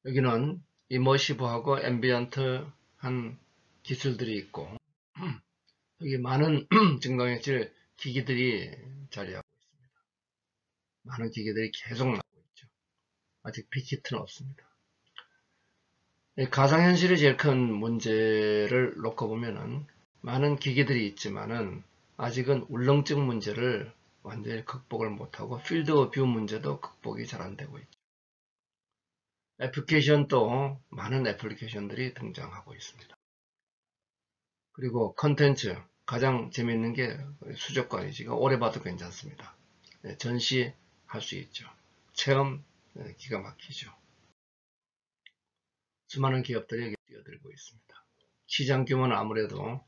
여기는 이머시브하고 앰비언트한 기술들이 있고 여기 많은 증강현실 기기들이 자리하고 있습니다. 많은 기기들이 계속 나오고 있죠. 아직 빅히트는 없습니다. 가상현실의 제일 큰 문제를 놓고 보면은 많은 기기들이 있지만은 아직은 울렁증 문제를 완전히 극복을 못하고 필드 오브 뷰 문제도 극복이 잘 안되고 있죠. 애플리케이션도 많은 애플리케이션들이 등장하고 있습니다. 그리고 컨텐츠 가장 재미있는 게 수족관이지. 오래 봐도 괜찮습니다. 전시할 수 있죠. 체험 기가 막히죠. 수많은 기업들이 여기 뛰어들고 있습니다. 시장 규모는 아무래도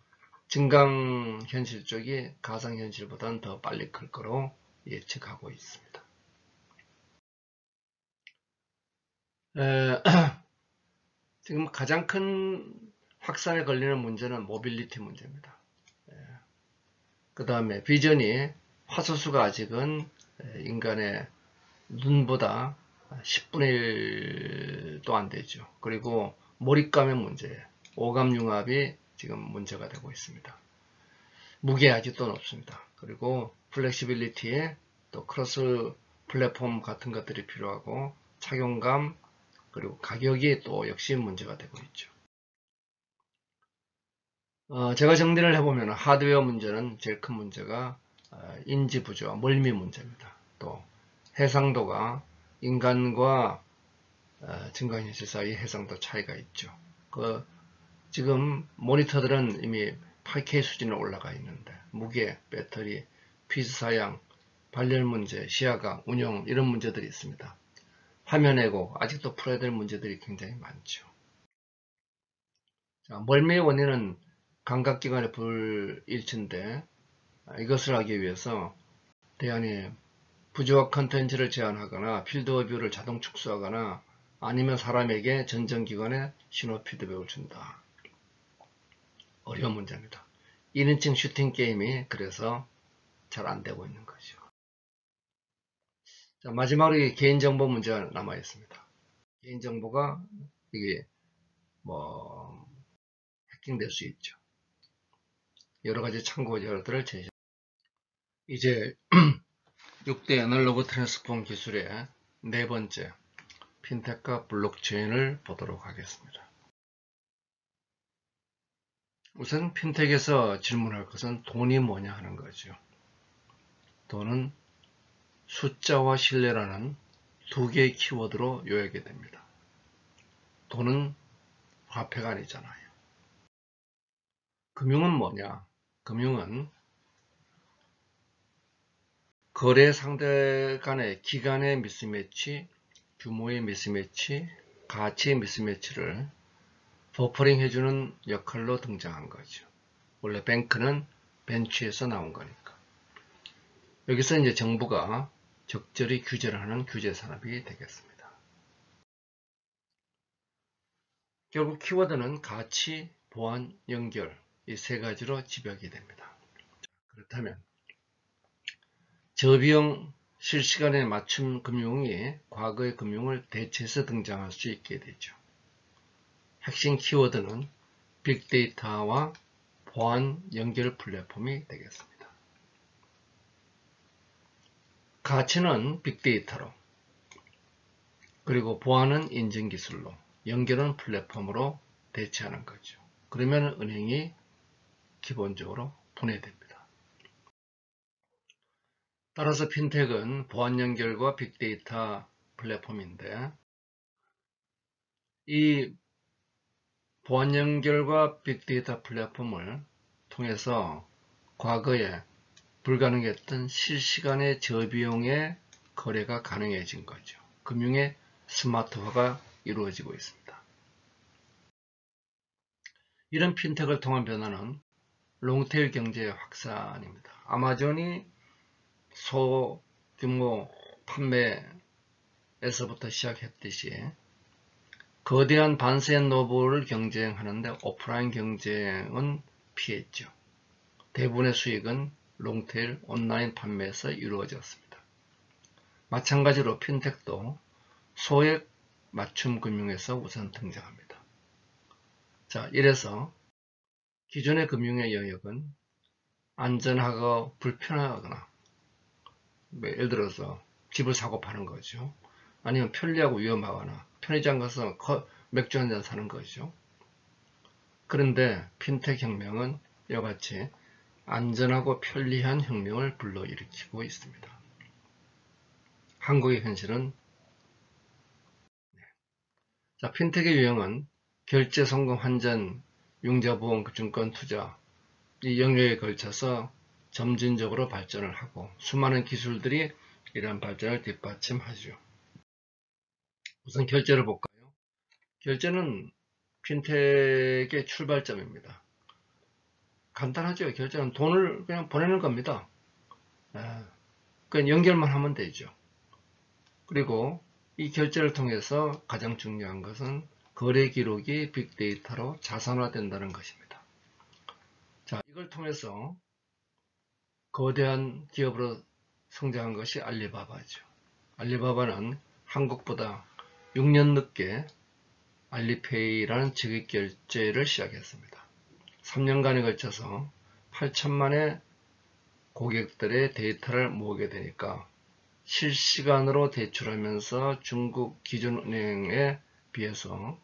증강현실 쪽이 가상현실보다는 더 빨리 클 거로 예측하고 있습니다. 지금 가장 큰 확산에 걸리는 문제는 모빌리티 문제입니다. 그 다음에 비전이 화소수가 아직은 인간의 눈보다 10분의 1도 안 되죠. 그리고 몰입감의 문제, 오감융합이 지금 문제가 되고 있습니다. 무게 아직도 높습니다. 그리고 플렉시빌리티에 또 크로스 플랫폼 같은 것들이 필요하고 착용감 그리고 가격이 또 역시 문제가 되고 있죠. 제가 정리를 해보면 하드웨어 문제는 제일 큰 문제가 인지 부조화, 멀미 문제입니다. 또 해상도가 인간과 증강현실 사이 해상도 차이가 있죠. 지금 모니터들은 이미 8K 수준에 올라가 있는데 무게, 배터리, 피스 사양, 발열 문제, 시야각, 운영 이런 문제들이 있습니다. 화면 왜곡, 아직도 풀어야 될 문제들이 굉장히 많죠. 자, 멀미의 원인은 감각기관의 불일치인데 이것을 하기 위해서 대안이 부조화 컨텐츠를 제한하거나 필드 오브 뷰를 자동 축소하거나 아니면 사람에게 전정기관에 신호 피드백을 준다. 어려운 문제입니다. 1인칭 슈팅 게임이 그래서 잘 안되고 있는 거죠. 자, 마지막으로 개인정보 문제가 남아 있습니다. 개인정보가 이게 해킹될 수 있죠. 여러가지 참고 자료들을 제시합니다. 이제 6대 애널로그 트랜스폼 기술의 네 번째 핀텍과 블록체인을 보도록 하겠습니다. 우선 핀텍에서 질문할 것은 돈이 뭐냐 하는 거죠. 돈은 숫자와 신뢰라는 두 개의 키워드로 요약이 됩니다. 돈은 화폐가 아니잖아요. 금융은 뭐냐? 금융은 거래 상대 간의 기간의 미스매치, 규모의 미스매치, 가치의 미스매치를 버퍼링 해주는 역할로 등장한 거죠. 원래 뱅크는 벤치에서 나온 거니까. 여기서 이제 정부가 적절히 규제를 하는 규제 산업이 되겠습니다. 결국 키워드는 가치, 보안, 연결 이 세 가지로 집약이 됩니다. 그렇다면 저비용 실시간에 맞춤 금융이 과거의 금융을 대체해서 등장할 수 있게 되죠. 핵심 키워드는 빅데이터와 보안 연결 플랫폼이 되겠습니다. 가치는 빅데이터로, 그리고 보안은 인증기술로, 연결은 플랫폼으로 대체하는 거죠. 그러면 은행이 기본적으로 분해됩니다. 따라서 핀텍은 보안 연결과 빅데이터 플랫폼인데 이 보안 연결과 빅데이터 플랫폼을 통해서 과거에 불가능했던 실시간의 저비용의 거래가 가능해진 거죠. 금융의 스마트화가 이루어지고 있습니다. 이런 핀텍을 통한 변화는 롱테일 경제의 확산입니다. 아마존이 소규모 판매 에서부터 시작했듯이 거대한 반센노블을 경쟁하는데 오프라인 경쟁은 피했죠. 대부분의 수익은 롱테일 온라인 판매에서 이루어졌습니다. 마찬가지로 핀텍도 소액 맞춤 금융에서 우선 등장합니다. 자, 이래서 기존의 금융의 영역은 안전하고 불편하거나, 예를 들어서 집을 사고 파는 거죠. 아니면 편리하고 위험하거나 편의점 가서 맥주 한잔 사는 거죠. 그런데 핀텍 혁명은 이와 같이 안전하고 편리한 혁명을 불러일으키고 있습니다. 한국의 현실은 자, 핀텍의 유형은 결제, 송금, 환전, 융자보험, 증권, 투자 이 영역에 걸쳐서 점진적으로 발전을 하고 수많은 기술들이 이러한 발전을 뒷받침하죠. 우선 결제를 볼까요? 결제는 핀텍의 출발점입니다. 간단하죠. 결제는 돈을 그냥 보내는 겁니다. 그냥 연결만 하면 되죠. 그리고 이 결제를 통해서 가장 중요한 것은 거래 기록이 빅데이터로 자산화된다는 것입니다. 자, 이걸 통해서 거대한 기업으로 성장한 것이 알리바바죠. 알리바바는 한국보다 6년 늦게 알리페이라는 지급결제를 시작했습니다. 3년간에 걸쳐서 8천만의 고객들의 데이터를 모으게 되니까 실시간으로 대출하면서 중국 기준은행에 비해서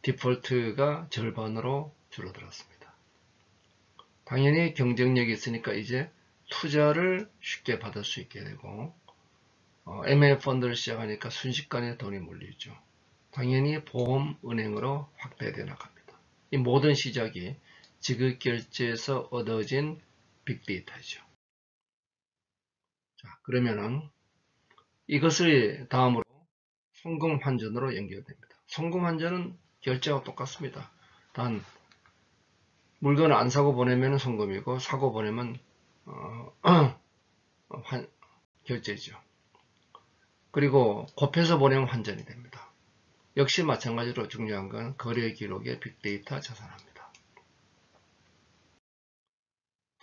디폴트가 절반으로 줄어들었습니다. 당연히 경쟁력이 있으니까 이제 투자를 쉽게 받을 수 있게 되고 M&A 펀드를 시작하니까 순식간에 돈이 몰리죠. 당연히 보험은행으로 확대되어 나갑니다. 이 모든 시작이 지급결제에서 얻어진 빅데이터죠. 자, 그러면은 이것을 다음으로 송금환전으로 연결됩니다. 송금환전은 결제와 똑같습니다. 단 물건을 안 사고 보내면 송금이고 사고 보내면 결제죠. 그리고 곱해서 보내면 환전이 됩니다. 역시 마찬가지로 중요한 건 거래 기록의 빅데이터 자산화입니다.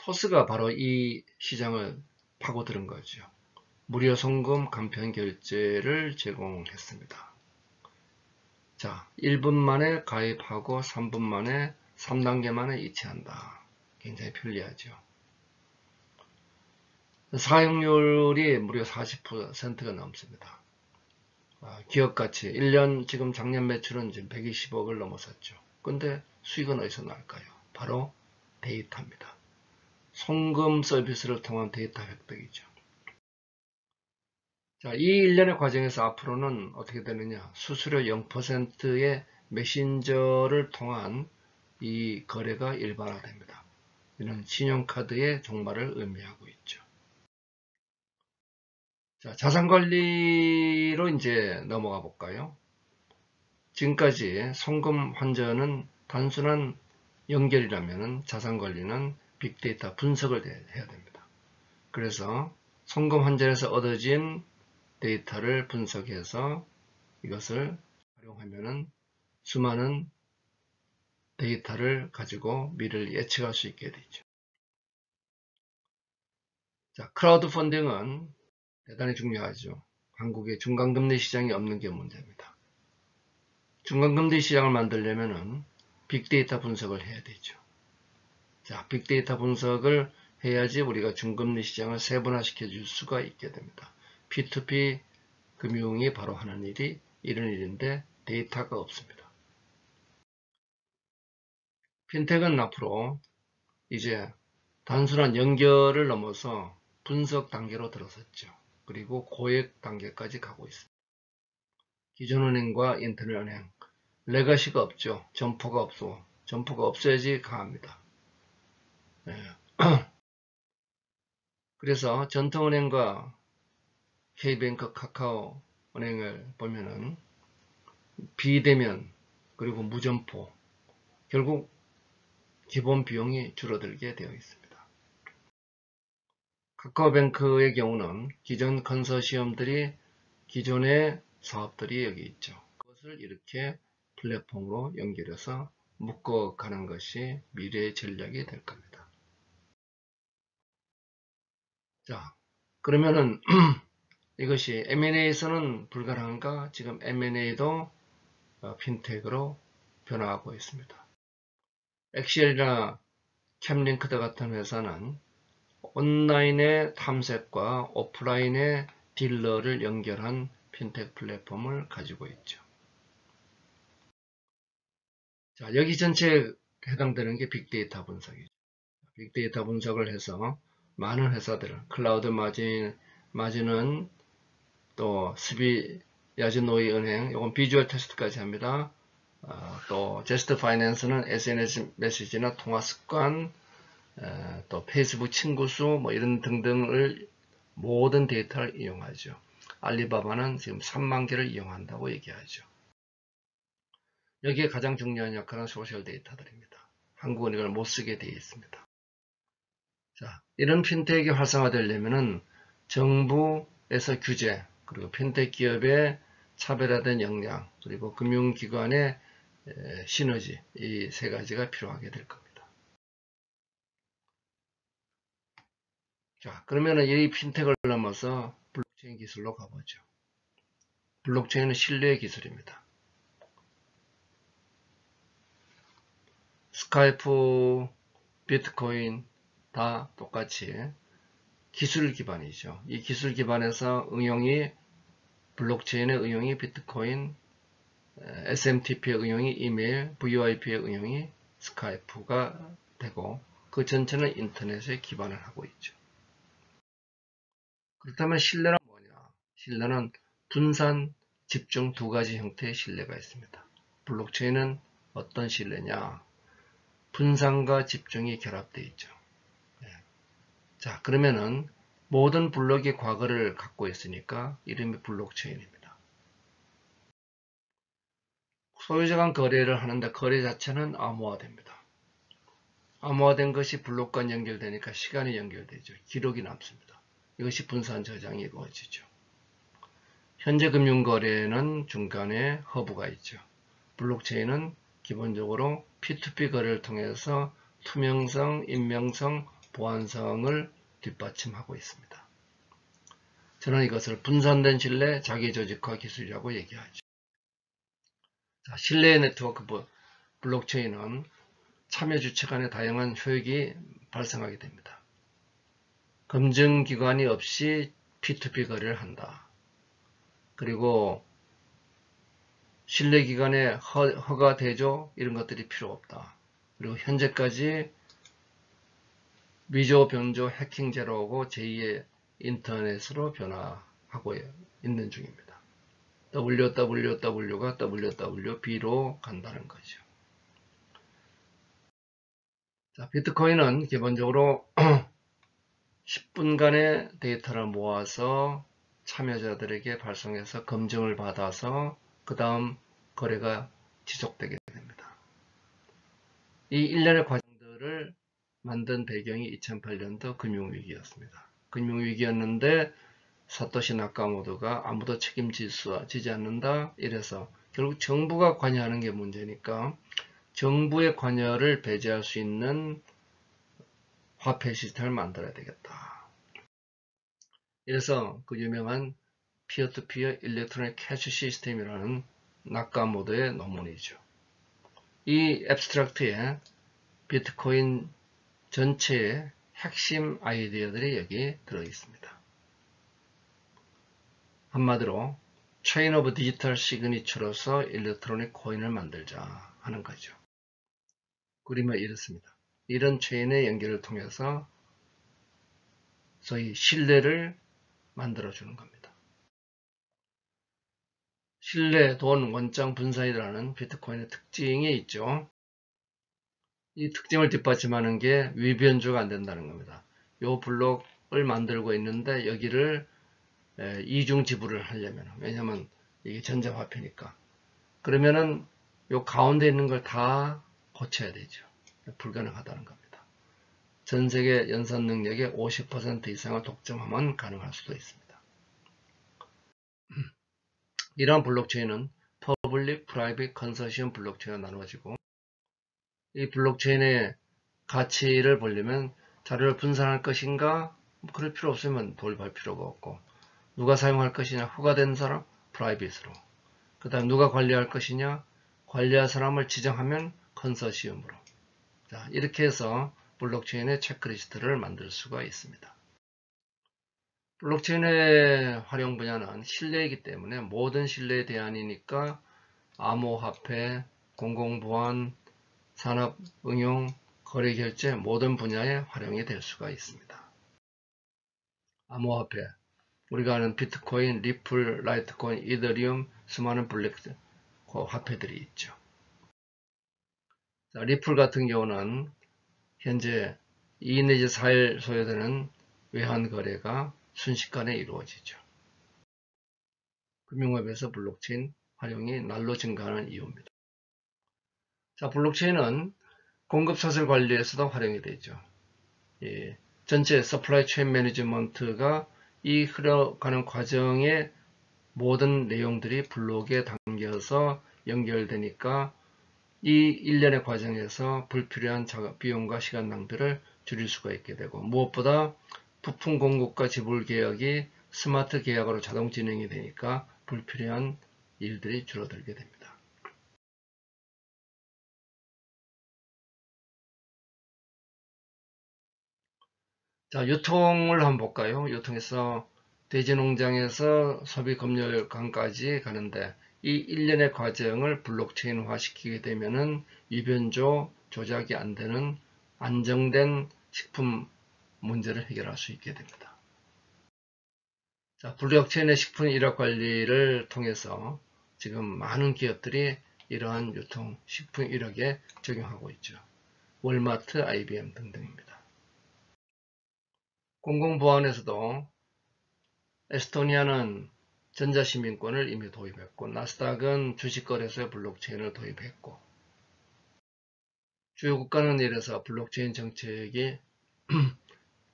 토스가 바로 이 시장을 파고드는 거죠. 무료 송금 간편 결제를 제공했습니다. 자, 1분 만에 가입하고 3분 만에 3단계 만에 이체한다. 굉장히 편리하죠. 사용률이 무려 40%가 넘습니다. 기업가치 1년 지금 작년 매출은 지금 120억을 넘어섰죠. 근데 수익은 어디서 날까요? 바로 데이터입니다. 송금 서비스를 통한 데이터 획득이죠. 자, 이 일련의 과정에서 앞으로는 어떻게 되느냐? 수수료 0%의 메신저를 통한 이 거래가 일반화됩니다. 이는 신용카드의 종말을 의미하고 있죠. 자, 자산관리로 이제 넘어가 볼까요? 지금까지 송금 환전은 단순한 연결이라면 자산관리는 빅데이터 분석을 해야 됩니다. 그래서 송금 환전에서 얻어진 데이터를 분석해서 이것을 활용하면은 수많은 데이터를 가지고 미래를 예측할 수 있게 되죠. 자, 크라우드 펀딩은 대단히 중요하죠. 한국에 중간금리 시장이 없는 게 문제입니다. 중간금리 시장을 만들려면은 빅데이터 분석을 해야 되죠. 자, 빅데이터 분석을 해야지 우리가 중금리 시장을 세분화시켜 줄 수가 있게 됩니다. P2P 금융이 바로 하는 일이 이런 일인데 데이터가 없습니다. 핀텍은 앞으로 이제 단순한 연결을 넘어서 분석 단계로 들어섰죠. 그리고 고액 단계까지 가고 있습니다. 기존은행과 인터넷은행, 레거시가 없죠. 점포가 없어. 점포가 없어야지 강합니다. 네. 그래서 전통은행과 K뱅크, 카카오은행을 보면은 비대면 그리고 무점포 결국 기본 비용이 줄어들게 되어 있습니다. 카카오뱅크의 경우는 기존 컨소시엄들이 기존의 사업들이 여기 있죠. 그것을 이렇게 플랫폼으로 연결해서 묶어가는 것이 미래의 전략이 될 겁니다. 자, 그러면은 이것이 M&A에서는 불가능한가? 지금 M&A도 핀텍으로 변화하고 있습니다. 엑셀이나 캠링크드 같은 회사는 온라인의 탐색과 오프라인의 딜러를 연결한 핀텍 플랫폼을 가지고 있죠. 자, 여기 전체에 해당되는 게 빅데이터 분석이죠. 빅데이터 분석을 해서 많은 회사들, 클라우드 마진은 또 스비 야즈노이 은행, 이건 비주얼 테스트까지 합니다. 또 제스트 파이낸스는 SNS 메시지나 통화 습관, 또 페이스북 친구 수, 뭐 이런 등등을 모든 데이터를 이용하죠. 알리바바는 지금 3만 개를 이용한다고 얘기하죠. 여기에 가장 중요한 역할은 소셜 데이터들입니다. 한국은 이걸 못 쓰게 되어 있습니다. 자, 이런 핀텍이 활성화되려면은 정부에서 규제, 그리고 핀텍 기업의 차별화된 역량, 그리고 금융기관의 시너지, 이 세 가지가 필요하게 될 겁니다. 자, 그러면은 이 핀텍을 넘어서 블록체인 기술로 가보죠. 블록체인은 신뢰 기술입니다. 스카이프, 비트코인 다 똑같이 기술 기반이죠. 이 기술 기반에서 응용이 블록체인의 응용이 비트코인, SMTP의 응용이 이메일, VoIP의 응용이 스카이프가 되고 그 전체는 인터넷에 기반을 하고 있죠. 그렇다면 신뢰는 뭐냐? 신뢰는 분산, 집중 두 가지 형태의 신뢰가 있습니다. 블록체인은 어떤 신뢰냐? 분산과 집중이 결합되어 있죠. 자, 그러면은 모든 블록이 과거를 갖고 있으니까 이름이 블록체인입니다. 소유자 간 거래를 하는데 거래 자체는 암호화됩니다. 암호화된 것이 블록 간 연결되니까 시간이 연결되죠. 기록이 남습니다. 이것이 분산 저장이 이루어지죠. 현재 금융거래는 중간에 허브가 있죠. 블록체인은 기본적으로 P2P 거래를 통해서 투명성, 익명성, 보안성을 뒷받침하고 있습니다. 저는 이것을 분산된 신뢰, 자기조직화 기술이라고 얘기하죠. 자, 신뢰 네트워크 블록체인은 참여 주체 간의 다양한 효익이 발생하게 됩니다. 검증기관이 없이 P2P 거래를 한다. 그리고 신뢰기관의 허가 대조 이런 것들이 필요 없다. 그리고 현재까지 위조, 변조, 해킹 제로고 제2의 인터넷으로 변화하고 있는 중입니다. www가 www.b로 간다는 거죠. 자, 비트코인은 기본적으로 10분간의 데이터를 모아서 참여자들에게 발송해서 검증을 받아서 그 다음 거래가 지속되게 됩니다. 이 일련의 과정들을 만든 배경이 2008년도 금융위기였습니다. 금융위기였는데 사토시 나카모토가 아무도 책임지지 않는다 이래서 결국 정부가 관여하는 게 문제니까 정부의 관여를 배제할 수 있는 화폐 시스템을 만들어야 되겠다. 이래서 그 유명한 피어투피어 일렉트로닉 캐시 시스템이라는 나카모토의 논문이죠. 이 앱스트랙트에 비트코인 전체의 핵심 아이디어들이 여기 들어있습니다. 한마디로 체인 오브 디지털 시그니처로서 일렉트로닉 코인을 만들자 하는 거죠. 그림은 이렇습니다. 이런 체인의 연결을 통해서 소위 신뢰를 만들어주는 겁니다. 신뢰, 돈, 원장 분산이라는 비트코인의 특징이 있죠. 이 특징을 뒷받침하는 게 위변조가 안 된다는 겁니다. 이 블록을 만들고 있는데 여기를 이중 지불을 하려면, 왜냐면 이게 전자화폐니까. 그러면은 요 가운데 있는 걸 다 고쳐야 되죠. 불가능하다는 겁니다. 전 세계 연산 능력의 50% 이상을 독점하면 가능할 수도 있습니다. 이러한 블록체인은 Public Private Consortium 블록체인으로 나누어지고, 이 블록체인의 가치를 보려면 자료를 분산할 것인가? 그럴 필요 없으면 도입할 필요가 없고, 누가 사용할 것이냐? 허가된 사람? 프라이빗으로. 그 다음 누가 관리할 것이냐? 관리할 사람을 지정하면 컨소시엄으로. 자, 이렇게 해서 블록체인의 체크리스트를 만들 수가 있습니다. 블록체인의 활용 분야는 신뢰이기 때문에 모든 신뢰 대안이니까 암호화폐, 공공보안, 산업응용, 거래결제 모든 분야에 활용이 될 수가 있습니다. 암호화폐, 우리가 아는 비트코인, 리플, 라이트코인, 이더리움, 수많은 블랙 화폐들이 있죠. 자, 리플 같은 경우는 현재 2 내지 4일 소요되는 외환 거래가 순식간에 이루어지죠. 금융업에서 블록체인 활용이 날로 증가하는 이유입니다. 자, 블록체인은 공급 사슬 관리에서도 활용이 되죠. 예, 전체 서플라이 체인 매니지먼트가 이 흘러가는 과정의 모든 내용들이 블록에 담겨서 연결되니까 이 일련의 과정에서 불필요한 비용과 시간 낭비를 줄일 수가 있게 되고, 무엇보다 부품 공급과 지불 계약이 스마트 계약으로 자동 진행이 되니까 불필요한 일들이 줄어들게 됩니다. 자, 유통을 한번 볼까요? 유통에서 돼지 농장에서 소비 검열관까지 가는데 이 일련의 과정을 블록체인화 시키게 되면은 유변조 조작이 안 되는 안정된 식품 문제를 해결할 수 있게 됩니다. 자, 블록체인의 식품 이력 관리를 통해서 지금 많은 기업들이 이러한 유통 식품 이력에 적용하고 있죠. 월마트, IBM 등등입니다. 공공보안에서도 에스토니아는 전자시민권을 이미 도입했고, 나스닥은 주식거래소에 블록체인을 도입했고, 주요 국가는 이래서 블록체인 정책이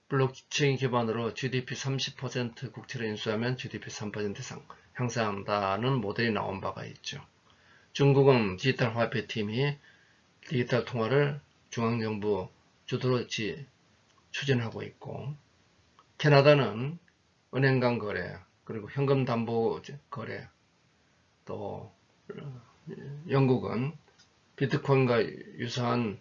블록체인 기반으로 GDP 30% 국채를 인수하면 GDP 3% 이상 향상한다는 모델이 나온 바가 있죠. 중국은 디지털 화폐팀이 디지털 통화를 중앙정부 주도로 추진하고 있고, 캐나다는 은행 간 거래, 그리고 현금 담보 거래, 또 영국은 비트코인과 유사한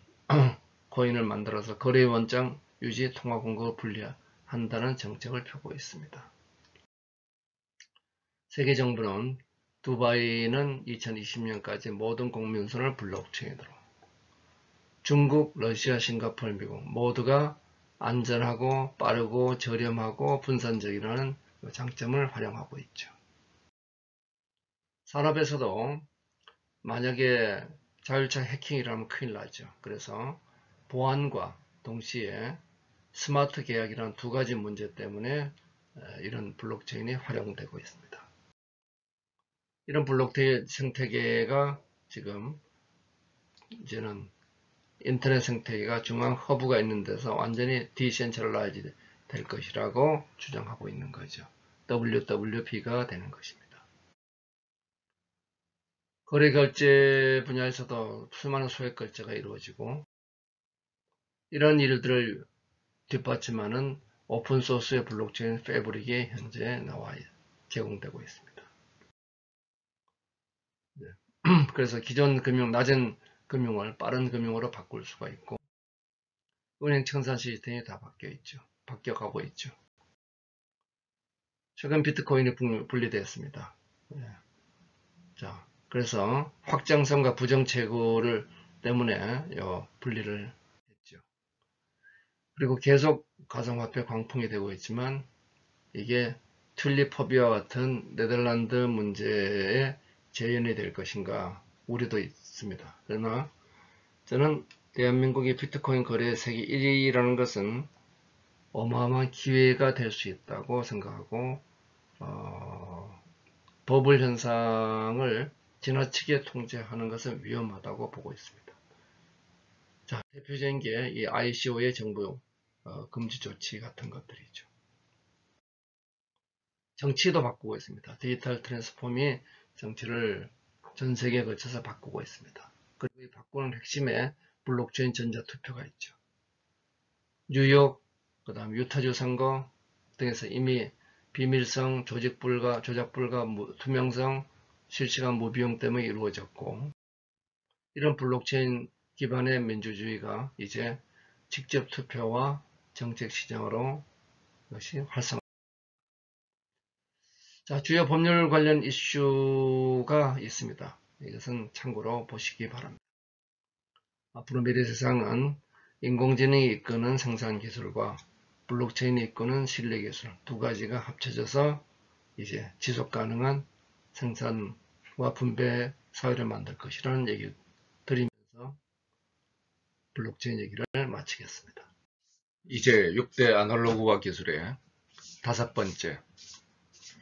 코인을 만들어서 거래 원장 유지 통화 공급을 분리한다는 정책을 펴고 있습니다. 세계 정부는 두바이는 2020년까지 모든 공민선을 블록체인으로, 중국, 러시아, 싱가포르, 미국 모두가 안전하고 빠르고 저렴하고 분산적이라는 장점을 활용하고 있죠. 산업에서도 만약에 자율적 해킹이라면 큰일 나죠. 그래서 보안과 동시에 스마트 계약이라는 두 가지 문제 때문에 이런 블록체인이 활용되고 있습니다. 이런 블록체인 생태계가 지금 이제는 인터넷 생태계가 중앙 허브가 있는 데서 완전히 디센트럴라이즈 될 것이라고 주장하고 있는 거죠. WWP가 되는 것입니다. 거래 결제 분야에서도 수많은 소액 결제가 이루어지고, 이런 일들을 뒷받침하는 오픈소스의 블록체인 패브릭이 현재 나와 제공되고 있습니다. 그래서 기존 금융, 낮은 금융을 빠른 금융으로 바꿀 수가 있고, 은행 청산 시스템이 다 바뀌어가고 있죠. 최근 비트코인이 분리되었습니다. 자, 그래서 확장성과 부정채굴을 때문에 분리를 했죠. 그리고 계속 가상화폐 광풍이 되고 있지만, 이게 튤립퍼비와 같은 네덜란드 문제에 재현이 될 것인가 우려도 있습니다. 그러나 저는 대한민국이 비트코인 거래 세계 1위라는 것은 어마어마한 기회가 될 수 있다고 생각하고, 버블 현상을 지나치게 통제하는 것은 위험하다고 보고 있습니다. 자, 대표적인 게 이 ICO의 정부 금지 조치 같은 것들이죠. 정치도 바꾸고 있습니다. 디지털 트랜스폼이 정치를 전 세계에 걸쳐서 바꾸고 있습니다. 그리고 이 바꾸는 핵심에 블록체인 전자투표가 있죠. 뉴욕, 그 다음 유타주 선거 등에서 이미 비밀성, 조작불가, 투명성, 실시간 무비용 때문에 이루어졌고, 이런 블록체인 기반의 민주주의가 이제 직접 투표와 정책 시장으로 이것이 활성화. 자, 주요 법률 관련 이슈가 있습니다. 이것은 참고로 보시기 바랍니다. 앞으로 미래 세상은 인공지능이 이끄는 생산 기술과 블록체인이 이끄는 신뢰 기술 두 가지가 합쳐져서 이제 지속 가능한 생산과 분배 사회를 만들 것이라는 얘기 드리면서 블록체인 얘기를 마치겠습니다. 이제 6대 아날로그화 기술의 5번째,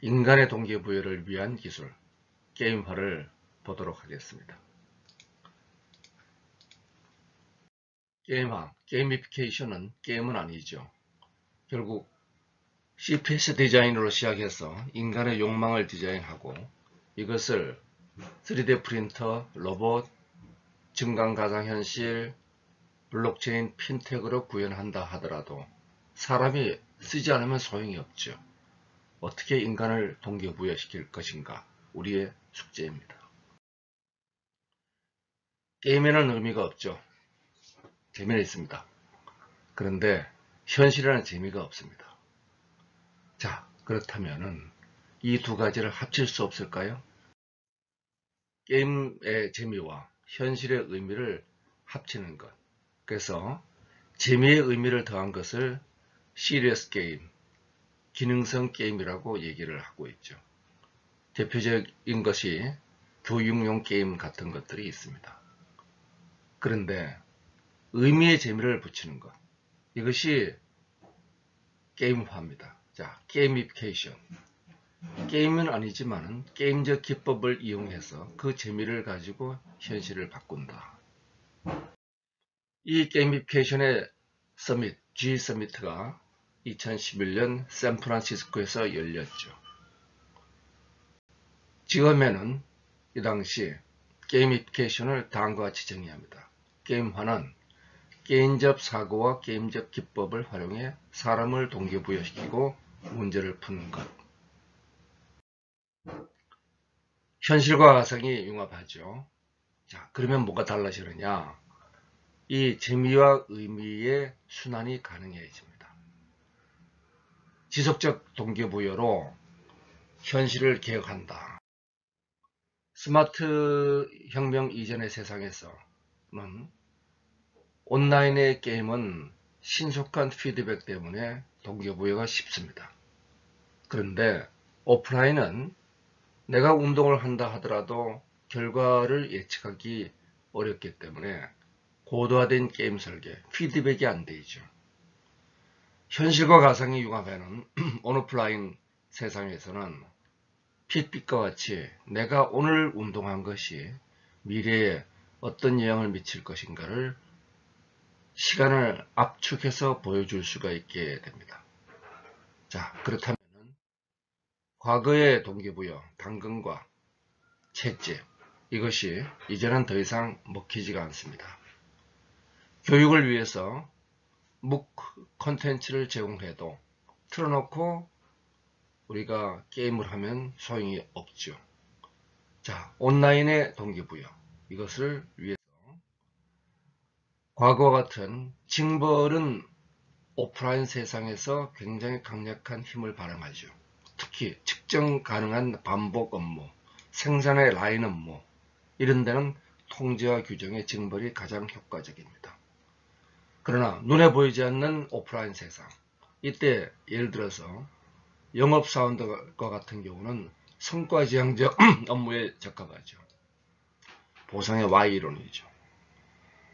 인간의 동기부여를 위한 기술, 게임화를 보도록 하겠습니다. 게임화, 게이미피케이션은 게임은 아니죠. 결국 CPS 디자인으로 시작해서 인간의 욕망을 디자인하고 이것을 3D 프린터, 로봇, 증강 가상현실, 블록체인, 핀텍으로 구현한다 하더라도 사람이 쓰지 않으면 소용이 없죠. 어떻게 인간을 동기부여시킬 것인가 우리의 숙제입니다. 게임에는 의미가 없죠. 재미는 있습니다. 그런데 현실에는 재미가 없습니다. 자, 그렇다면은 이 두 가지를 합칠 수 없을까요? 게임의 재미와 현실의 의미를 합치는 것. 그래서 재미의 의미를 더한 것을 시리어스 게임, 기능성 게임이라고 얘기를 하고 있죠. 대표적인 것이 교육용 게임 같은 것들이 있습니다. 그런데 의미의 재미를 붙이는 것, 이것이 게임화입니다. 자, 게이미피케이션. 게임은 아니지만 게임적 기법을 이용해서 그 재미를 가지고 현실을 바꾼다. 이 게이미피케이션의 서밋, G 서밋가 2011년 샌프란시스코에서 열렸죠. 지금에는 이 당시 게이미피케이션을 다음과 같이 정의합니다. 게임화는 게임적 사고와 게임적 기법을 활용해 사람을 동기부여시키고 문제를 푸는 것. 현실과 가상이 융합하죠. 자, 그러면 뭐가 달라지느냐? 이 재미와 의미의 순환이 가능해집니다. 지속적 동기부여로 현실을 개혁한다. 스마트 혁명 이전의 세상에서는 온라인의 게임은 신속한 피드백 때문에 동기부여가 쉽습니다. 그런데 오프라인은 내가 운동을 한다 하더라도 결과를 예측하기 어렵기 때문에 고도화된 게임 설계, 피드백이 안 되죠. 현실과 가상이 융합하는 온오프라인 세상에서는 핏빛과 같이 내가 오늘 운동한 것이 미래에 어떤 영향을 미칠 것인가를 시간을 압축해서 보여줄 수가 있게 됩니다. 자, 그렇다면 과거의 동기부여, 당근과 채찍, 이것이 이제는 더 이상 먹히지가 않습니다. 교육을 위해서 묵 콘텐츠를 제공해도 틀어놓고 우리가 게임을 하면 소용이 없죠. 자, 온라인의 동기부여, 이것을 위해서 과거와 같은 징벌은 오프라인 세상에서 굉장히 강력한 힘을 발휘하죠. 특히 측정 가능한 반복 업무, 생산의 라인 업무, 이런 데는 통제와 규정의 징벌이 가장 효과적입니다. 그러나 눈에 보이지 않는 오프라인 세상, 이때 예를 들어서 영업사원들과 같은 경우는 성과지향적 업무에 적합하죠. 보상의 Y이론이죠.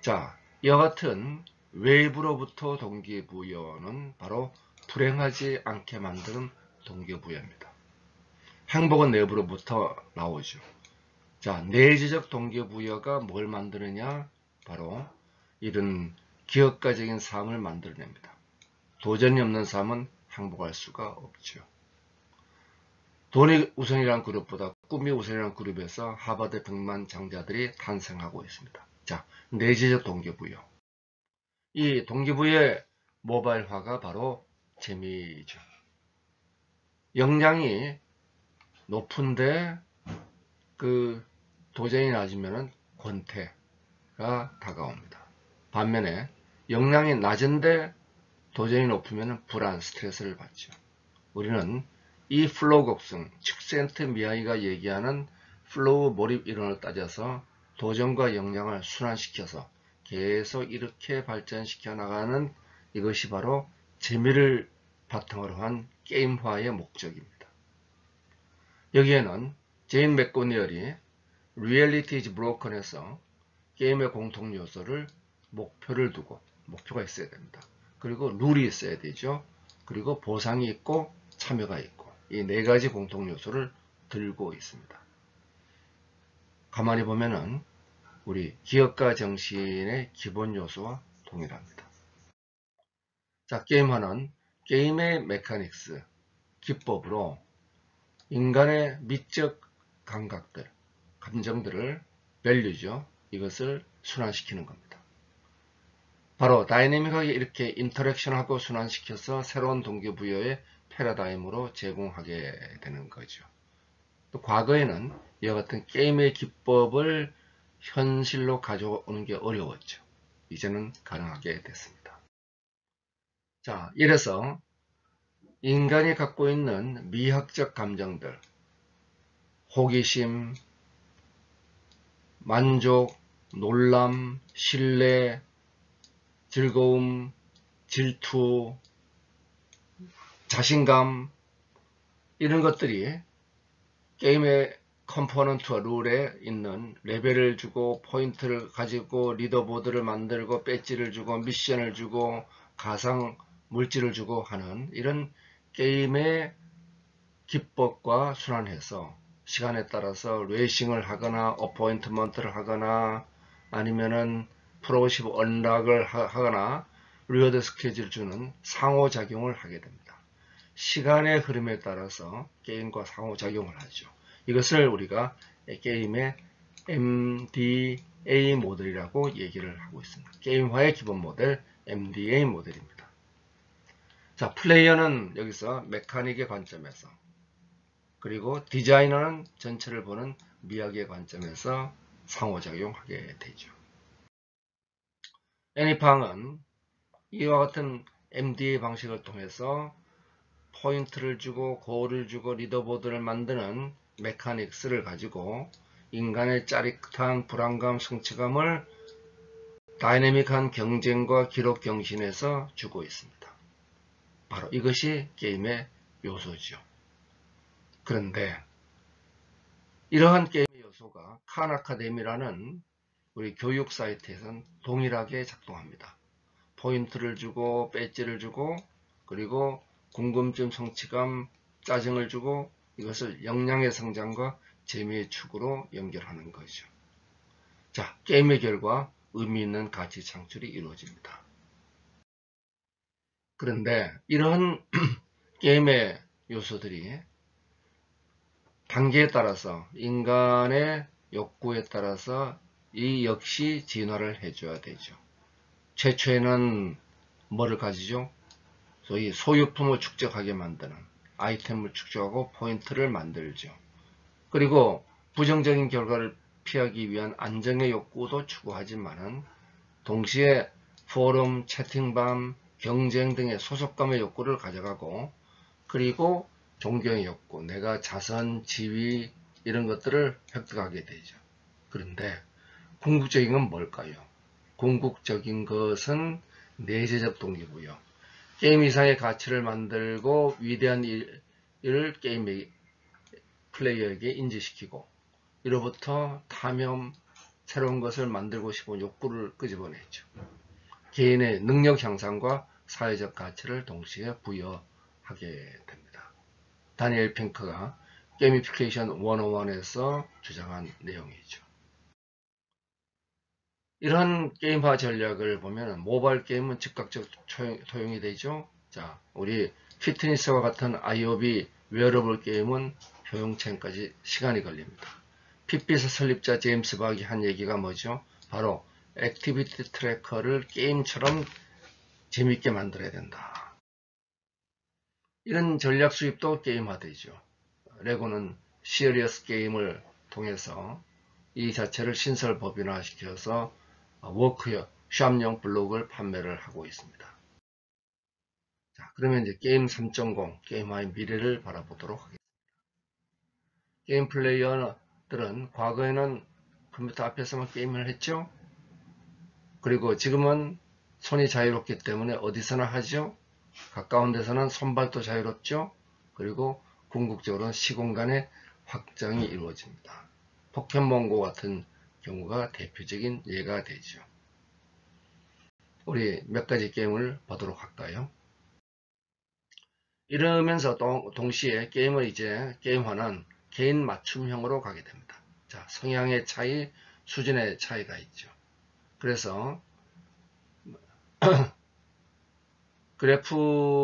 자, 이와 같은 외부로부터 동기부여는 바로 불행하지 않게 만드는 동기부여입니다. 행복은 내부로부터 나오죠. 자, 내재적 동기부여가 뭘 만드느냐? 바로 이런 기업가적인 삶을 만들어냅니다. 도전이 없는 삶은 행복할 수가 없죠. 돈이 우선이라는 그룹보다 꿈이 우선이라는 그룹에서 하버드 100만 장자들이 탄생하고 있습니다. 자, 내재적 동기부여. 이 동기부여의 모바일화가 바로 재미죠. 역량이 높은데 그 도전이 낮으면 권태가 다가옵니다. 반면에 역량이 낮은데 도전이 높으면 불안, 스트레스를 받죠. 우리는 이 플로우 곡선, 칙센트 미하이가 얘기하는 플로우 몰입 이론을 따져서 도전과 역량을 순환시켜서 계속 이렇게 발전시켜 나가는 이것이 바로 재미를 바탕으로 한 게임화의 목적입니다. 여기에는 제인 맥고니얼이 Reality is Broken에서 게임의 공통 요소를 목표를 두고, 목표가 있어야 됩니다. 그리고 룰이 있어야 되죠. 그리고 보상이 있고 참여가 있고, 이 네 가지 공통 요소를 들고 있습니다. 가만히 보면은 우리 기업가 정신의 기본 요소와 동일합니다. 자, 게임화는 게임의 메카닉스, 기법으로 인간의 미적 감각들, 감정들을 밸류죠. 이것을 순환시키는 겁니다. 바로 다이내믹하게 이렇게 인터랙션하고 순환시켜서 새로운 동기부여의 패러다임으로 제공하게 되는 거죠. 또 과거에는 이와 같은 게임의 기법을 현실로 가져오는 게 어려웠죠. 이제는 가능하게 됐습니다. 자, 이래서 인간이 갖고 있는 미학적 감정들, 호기심, 만족, 놀람, 신뢰, 즐거움, 질투, 자신감, 이런 것들이 게임의 컴포넌트와 룰에 있는 레벨을 주고 포인트를 가지고 리더보드를 만들고 배지를 주고 미션을 주고 가상 물질을 주고 하는 이런 게임의 기법과 순환해서 시간에 따라서 레이싱을 하거나 어포인트먼트를 하거나 아니면은 프로그레시브 언락을 하거나 리워드 스케줄을 주는 상호작용을 하게 됩니다. 시간의 흐름에 따라서 게임과 상호작용을 하죠. 이것을 우리가 게임의 MDA 모델이라고 얘기를 하고 있습니다. 게임화의 기본 모델 MDA 모델입니다. 자, 플레이어는 여기서 메카닉의 관점에서, 그리고 디자이너는 전체를 보는 미학의 관점에서 상호작용하게 되죠. 애니팡은 이와 같은 MDA 방식을 통해서 포인트를 주고 고를 주고 리더보드를 만드는 메카닉스를 가지고 인간의 짜릿한 불안감, 성취감을 다이내믹한 경쟁과 기록 경신에서 주고 있습니다. 바로 이것이 게임의 요소죠. 그런데 이러한 게임의 요소가 칸 아카데미라는 우리 교육 사이트에서는 동일하게 작동합니다. 포인트를 주고 배지를 주고 그리고 궁금증, 성취감, 짜증을 주고 이것을 역량의 성장과 재미의 축으로 연결하는 거죠. 자, 게임의 결과 의미 있는 가치 창출이 이루어집니다. 그런데 이런 게임의 요소들이 단계에 따라서 인간의 욕구에 따라서 이 역시 진화를 해줘야 되죠. 최초에는 뭐를 가지죠? 소위 소유품을 축적하게 만드는 아이템을 축적하고 포인트를 만들죠. 그리고 부정적인 결과를 피하기 위한 안정의 욕구도 추구하지만은 동시에 포럼, 채팅방, 경쟁 등의 소속감의 욕구를 가져가고 그리고 존경의 욕구, 내가 자선, 지위 이런 것들을 획득하게 되죠. 그런데 궁극적인 건 뭘까요? 궁극적인 것은 내재적 동기부여. 게임 이상의 가치를 만들고 위대한 일을 게임 플레이어에게 인지시키고 이로부터 탐욕, 새로운 것을 만들고 싶은 욕구를 끄집어내죠. 개인의 능력 향상과 사회적 가치를 동시에 부여하게 됩니다. 다니엘 핑크가 게이미피케이션 101에서 주장한 내용이죠. 이런 게임화 전략을 보면 모바일 게임은 즉각적 토용이 되죠. 자, 우리 피트니스와 같은 IoB 웨어러블 게임은 효용체험까지 시간이 걸립니다. 핏빛의 설립자 제임스 박이 한 얘기가 뭐죠? 바로 액티비티 트래커를 게임처럼 재밌게 만들어야 된다. 이런 전략 수입도 게임화되죠. 레고는 시리어스 게임을 통해서 이 자체를 신설 법인화시켜서 워크웨어, 샵용 블록을 판매를 하고 있습니다. 자, 그러면 이제 게임 3.0, 게임화의 미래를 바라보도록 하겠습니다. 게임 플레이어들은 과거에는 컴퓨터 앞에서만 게임을 했죠. 그리고 지금은 손이 자유롭기 때문에 어디서나 하죠. 가까운 데서는 손발도 자유롭죠. 그리고 궁극적으로는 시공간의 확장이 이루어집니다. 포켓몬고 같은 경우가 대표적인 예가 되죠. 우리 몇 가지 게임을 보도록 할까요? 이러면서 동시에 게임을 이제 게임화는 개인 맞춤형으로 가게 됩니다. 자, 성향의 차이, 수준의 차이가 있죠. 그래서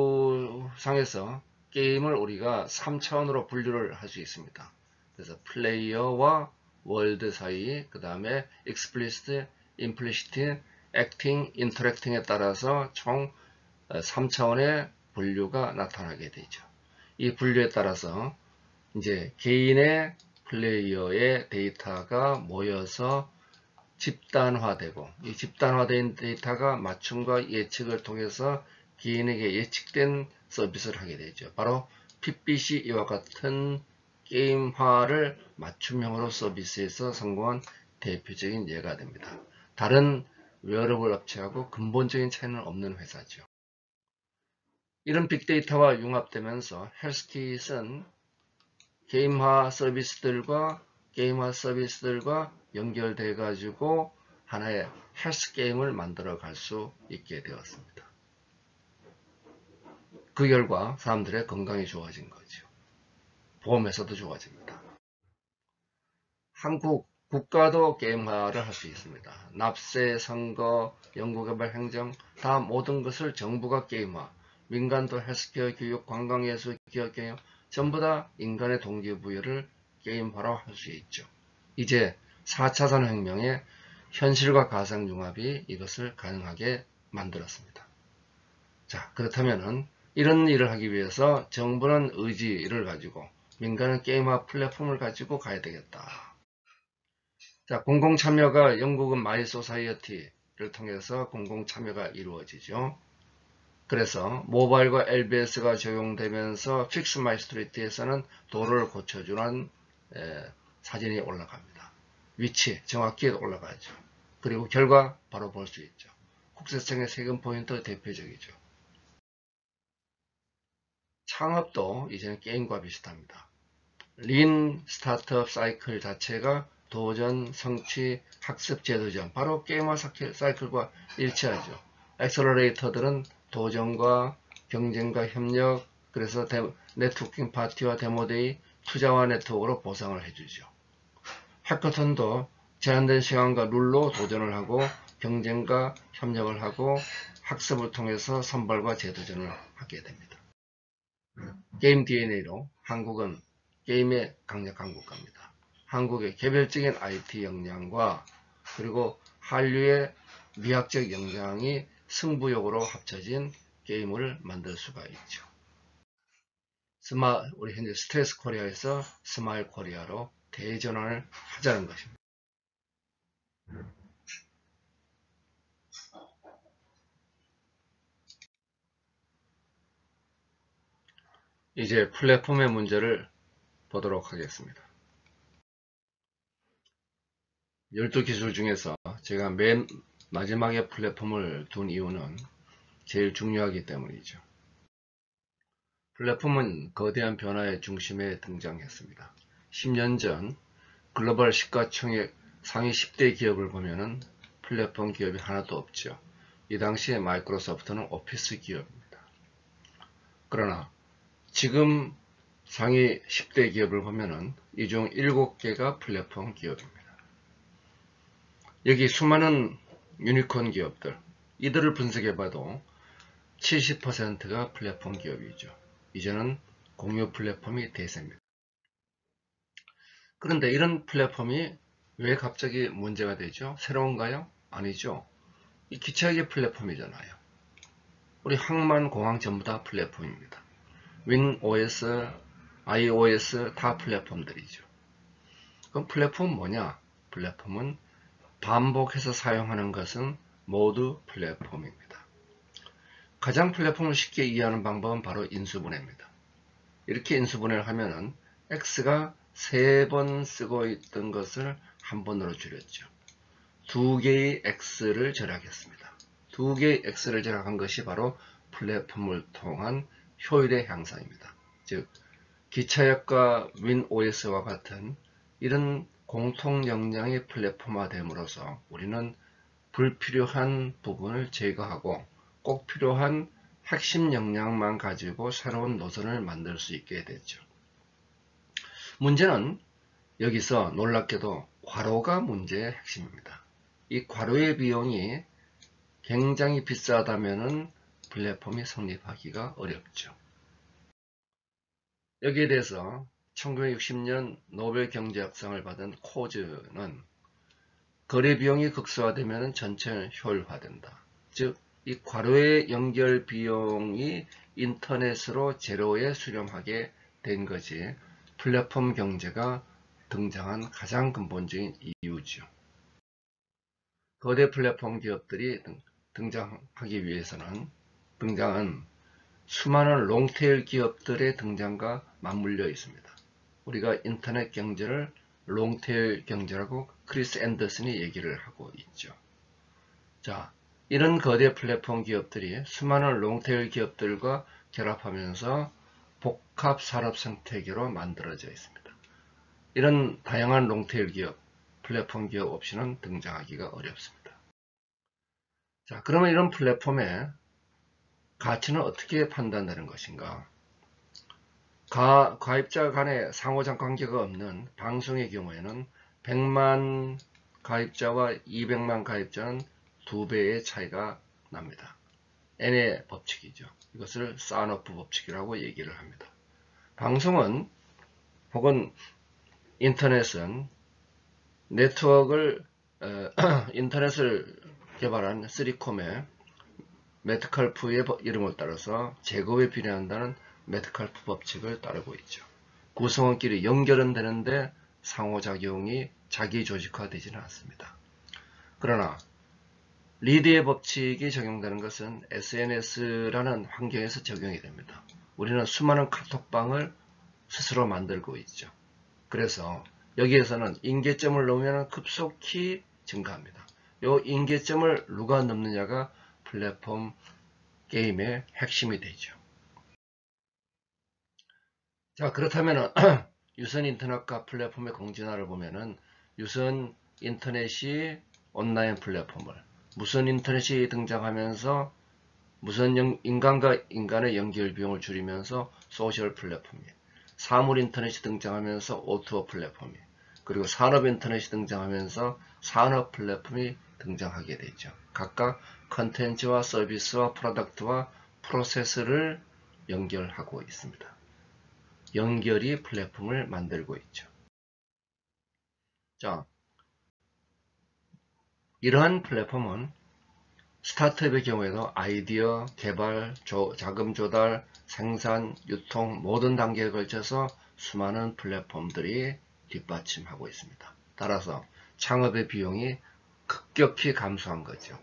그래프상에서 게임을 우리가 3차원으로 분류를 할 수 있습니다. 그래서 플레이어와 월드 사이, 그 다음에 explicit, implicit, acting, interacting에 따라서 총 3차원의 분류가 나타나게 되죠. 이 분류에 따라서 이제 개인의 플레이어의 데이터가 모여서 집단화되고, 이 집단화된 데이터가 맞춤과 예측을 통해서 개인에게 예측된 서비스를 하게 되죠. 바로 핏빛이 이와 같은 게임화를 맞춤형으로 서비스해서 성공한 대표적인 예가 됩니다. 다른 웨어러블 업체하고 근본적인 차이는 없는 회사죠. 이런 빅데이터와 융합되면서 헬스킷은 게임화 서비스들과 연결돼 가지고 하나의 헬스 게임을 만들어 갈 수 있게 되었습니다. 그 결과 사람들의 건강이 좋아진 거죠. 보험에서도 좋아집니다. 한국 국가도 게임화를 할 수 있습니다. 납세, 선거, 연구개발, 행정 다 모든 것을 정부가 게임화, 민간도 헬스케어, 교육, 관광예술, 기업경영 전부 다 인간의 동기부여를 게임화로 할 수 있죠. 이제 4차 산업혁명의 현실과 가상융합이 이것을 가능하게 만들었습니다. 자, 그렇다면은 이런 일을 하기 위해서 정부는 의지를 가지고 민간은 게임화 플랫폼을 가지고 가야 되겠다. 자, 공공참여가 영국은 마이 소사이어티를 통해서 공공참여가 이루어지죠. 그래서 모바일과 LBS가 적용되면서 픽스 마이 스트리트에서는 도로를 고쳐주는 사진이 올라갑니다. 위치 정확히 올라가죠. 그리고 결과 바로 볼 수 있죠. 국세청의 세금 포인트 대표적이죠. 창업도 이제는 게임과 비슷합니다. 린 스타트업 사이클 자체가 도전, 성취, 학습, 재도전 바로 게임화 사이클과 일치하죠. 엑셀러레이터들은 도전과 경쟁과 협력, 그래서 네트워킹 파티와 데모데이, 투자와 네트워크로 보상을 해주죠. 해커톤도 제한된 시간과 룰로 도전을 하고 경쟁과 협력을 하고 학습을 통해서 선발과 재도전을 하게 됩니다. 게임 DNA로 한국은 게임의 강력한 국가입니다. 한국의 개별적인 IT 역량과 그리고 한류의 미학적 역량이 승부욕으로 합쳐진 게임을 만들 수가 있죠. 우리 현재 스트레스 코리아에서 스마일 코리아로 대전환을 하자는 것입니다. 이제 플랫폼의 문제를 보도록 하겠습니다. 12기술 중에서 제가 맨 마지막에 플랫폼을 둔 이유는 제일 중요하기 때문이죠. 플랫폼은 거대한 변화의 중심에 등장했습니다. 10년 전 글로벌 시가총액 상위 10대 기업을 보면은 플랫폼 기업이 하나도 없죠. 이 당시에 마이크로소프트는 오피스 기업입니다. 그러나 지금 상위 10대 기업을 보면은 이 중 7개가 플랫폼 기업입니다. 여기 수많은 유니콘 기업들, 이들을 분석해봐도 70%가 플랫폼 기업이죠. 이제는 공유 플랫폼이 대세입니다. 그런데 이런 플랫폼이 왜 갑자기 문제가 되죠? 새로운가요? 아니죠. 이 기차역의 플랫폼이잖아요. 우리 항만, 공항 전부 다 플랫폼입니다. 윈OS, iOS 다 플랫폼들이죠. 그럼 플랫폼은 뭐냐? 플랫폼은 반복해서 사용하는 것은 모두 플랫폼입니다. 가장 플랫폼을 쉽게 이해하는 방법은 바로 인수분해입니다. 이렇게 인수분해를 하면은 X가 3번 쓰고 있던 것을 한 번으로 줄였죠. 2개의 X를 절약했습니다. 2개의 X를 절약한 것이 바로 플랫폼을 통한 효율의 향상입니다. 즉, 기차역과 윈OS와 같은 이런 공통 역량의 플랫폼화됨으로써 우리는 불필요한 부분을 제거하고 꼭 필요한 핵심 역량만 가지고 새로운 노선을 만들 수 있게 됐죠. 문제는 여기서 놀랍게도 괄호가 문제의 핵심입니다. 이 괄호의 비용이 굉장히 비싸다면 플랫폼이 성립하기가 어렵죠. 여기에 대해서 1960년 노벨 경제학상을 받은 코즈는 거래 비용이 극소화되면 전체 효율화된다. 즉, 이 괄호의 연결 비용이 인터넷으로 제로에 수렴하게 된 것이 플랫폼 경제가 등장한 가장 근본적인 이유죠. 거대 플랫폼 기업들이 등장하기 위해서는 등장한 수많은 롱테일 기업들의 등장과 맞물려 있습니다. 우리가 인터넷 경제를 롱테일 경제라고 크리스 앤더슨이 얘기를 하고 있죠. 자, 이런 거대 플랫폼 기업들이 수많은 롱테일 기업들과 결합하면서 복합 산업 생태계로 만들어져 있습니다. 이런 다양한 롱테일 기업, 플랫폼 기업 없이는 등장하기가 어렵습니다. 자, 그러면 이런 플랫폼의 가치는 어떻게 판단되는 것인가? 가입자 간의 상호작 관계가 없는 방송의 경우에는 100만 가입자와 200만 가입자는 2배의 차이가 납니다. N의 법칙이죠. 이것을 사노프 법칙이라고 얘기를 합니다. 방송은 혹은 인터넷은 인터넷을 개발한 3콤의 메트칼프의 이름을 따라서 제곱에 비례한다는 메트칼프 법칙을 따르고 있죠. 구성원끼리 연결은 되는데 상호작용이 자기조직화되지는 않습니다. 그러나 리드의 법칙이 적용되는 것은 SNS라는 환경에서 적용이 됩니다. 우리는 수많은 카톡방을 스스로 만들고 있죠. 그래서 여기에서는 인계점을 넣으면 급속히 증가합니다. 이 인계점을 누가 넘느냐가 플랫폼 게임의 핵심이 되죠. 자, 그렇다면 유선 인터넷과 플랫폼의 공진화를 보면은 유선 인터넷이 온라인 플랫폼을, 무선 인터넷이 등장하면서 무선 인간과 인간의 연결 비용을 줄이면서 소셜 플랫폼이, 사물 인터넷이 등장하면서 O2O 플랫폼이, 그리고 산업 인터넷이 등장하면서 산업 플랫폼이 등장하게 되죠. 각각 컨텐츠와 서비스와 프로덕트와 프로세스를 연결하고 있습니다. 연결이 플랫폼을 만들고 있죠. 자, 이러한 플랫폼은 스타트업의 경우에도 아이디어, 개발, 자금 조달, 생산, 유통 모든 단계에 걸쳐서 수많은 플랫폼들이 뒷받침하고 있습니다. 따라서 창업의 비용이 급격히 감소한 거죠.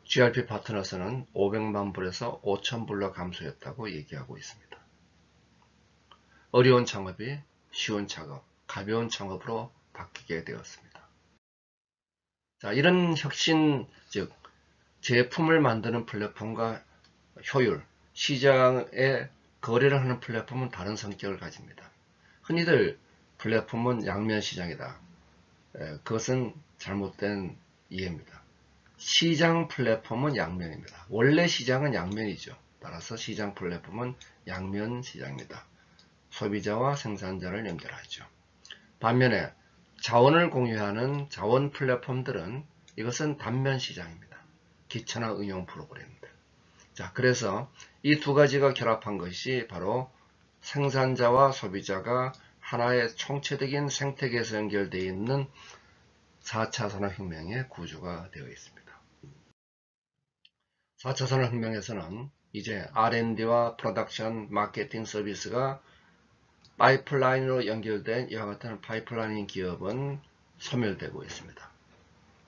GRP 파트너스는 500만 불에서 5천 불로 감소했다고 얘기하고 있습니다. 어려운 창업이 쉬운 창업, 가벼운 창업으로 바뀌게 되었습니다. 자, 이런 혁신, 즉 제품을 만드는 플랫폼과 효율, 시장에 거래를 하는 플랫폼은 다른 성격을 가집니다. 흔히들 플랫폼은 양면 시장이다. 그것은 잘못된 이해입니다. 시장 플랫폼은 양면입니다. 원래 시장은 양면이죠. 따라서 시장 플랫폼은 양면 시장입니다. 소비자와 생산자를 연결하죠. 반면에 자원을 공유하는 자원 플랫폼들은 이것은 단면 시장입니다. 기초나 응용 프로그램들. 자, 그래서 이 두 가지가 결합한 것이 바로 생산자와 소비자가 하나의 총체적인 생태계에서 연결되어 있는 4차 산업혁명의 구조가 되어 있습니다. 4차 산업혁명에서는 이제 R&D와 프로덕션, 마케팅, 서비스가 파이프라인으로 연결된 이와 같은 파이프라인 기업은 소멸되고 있습니다.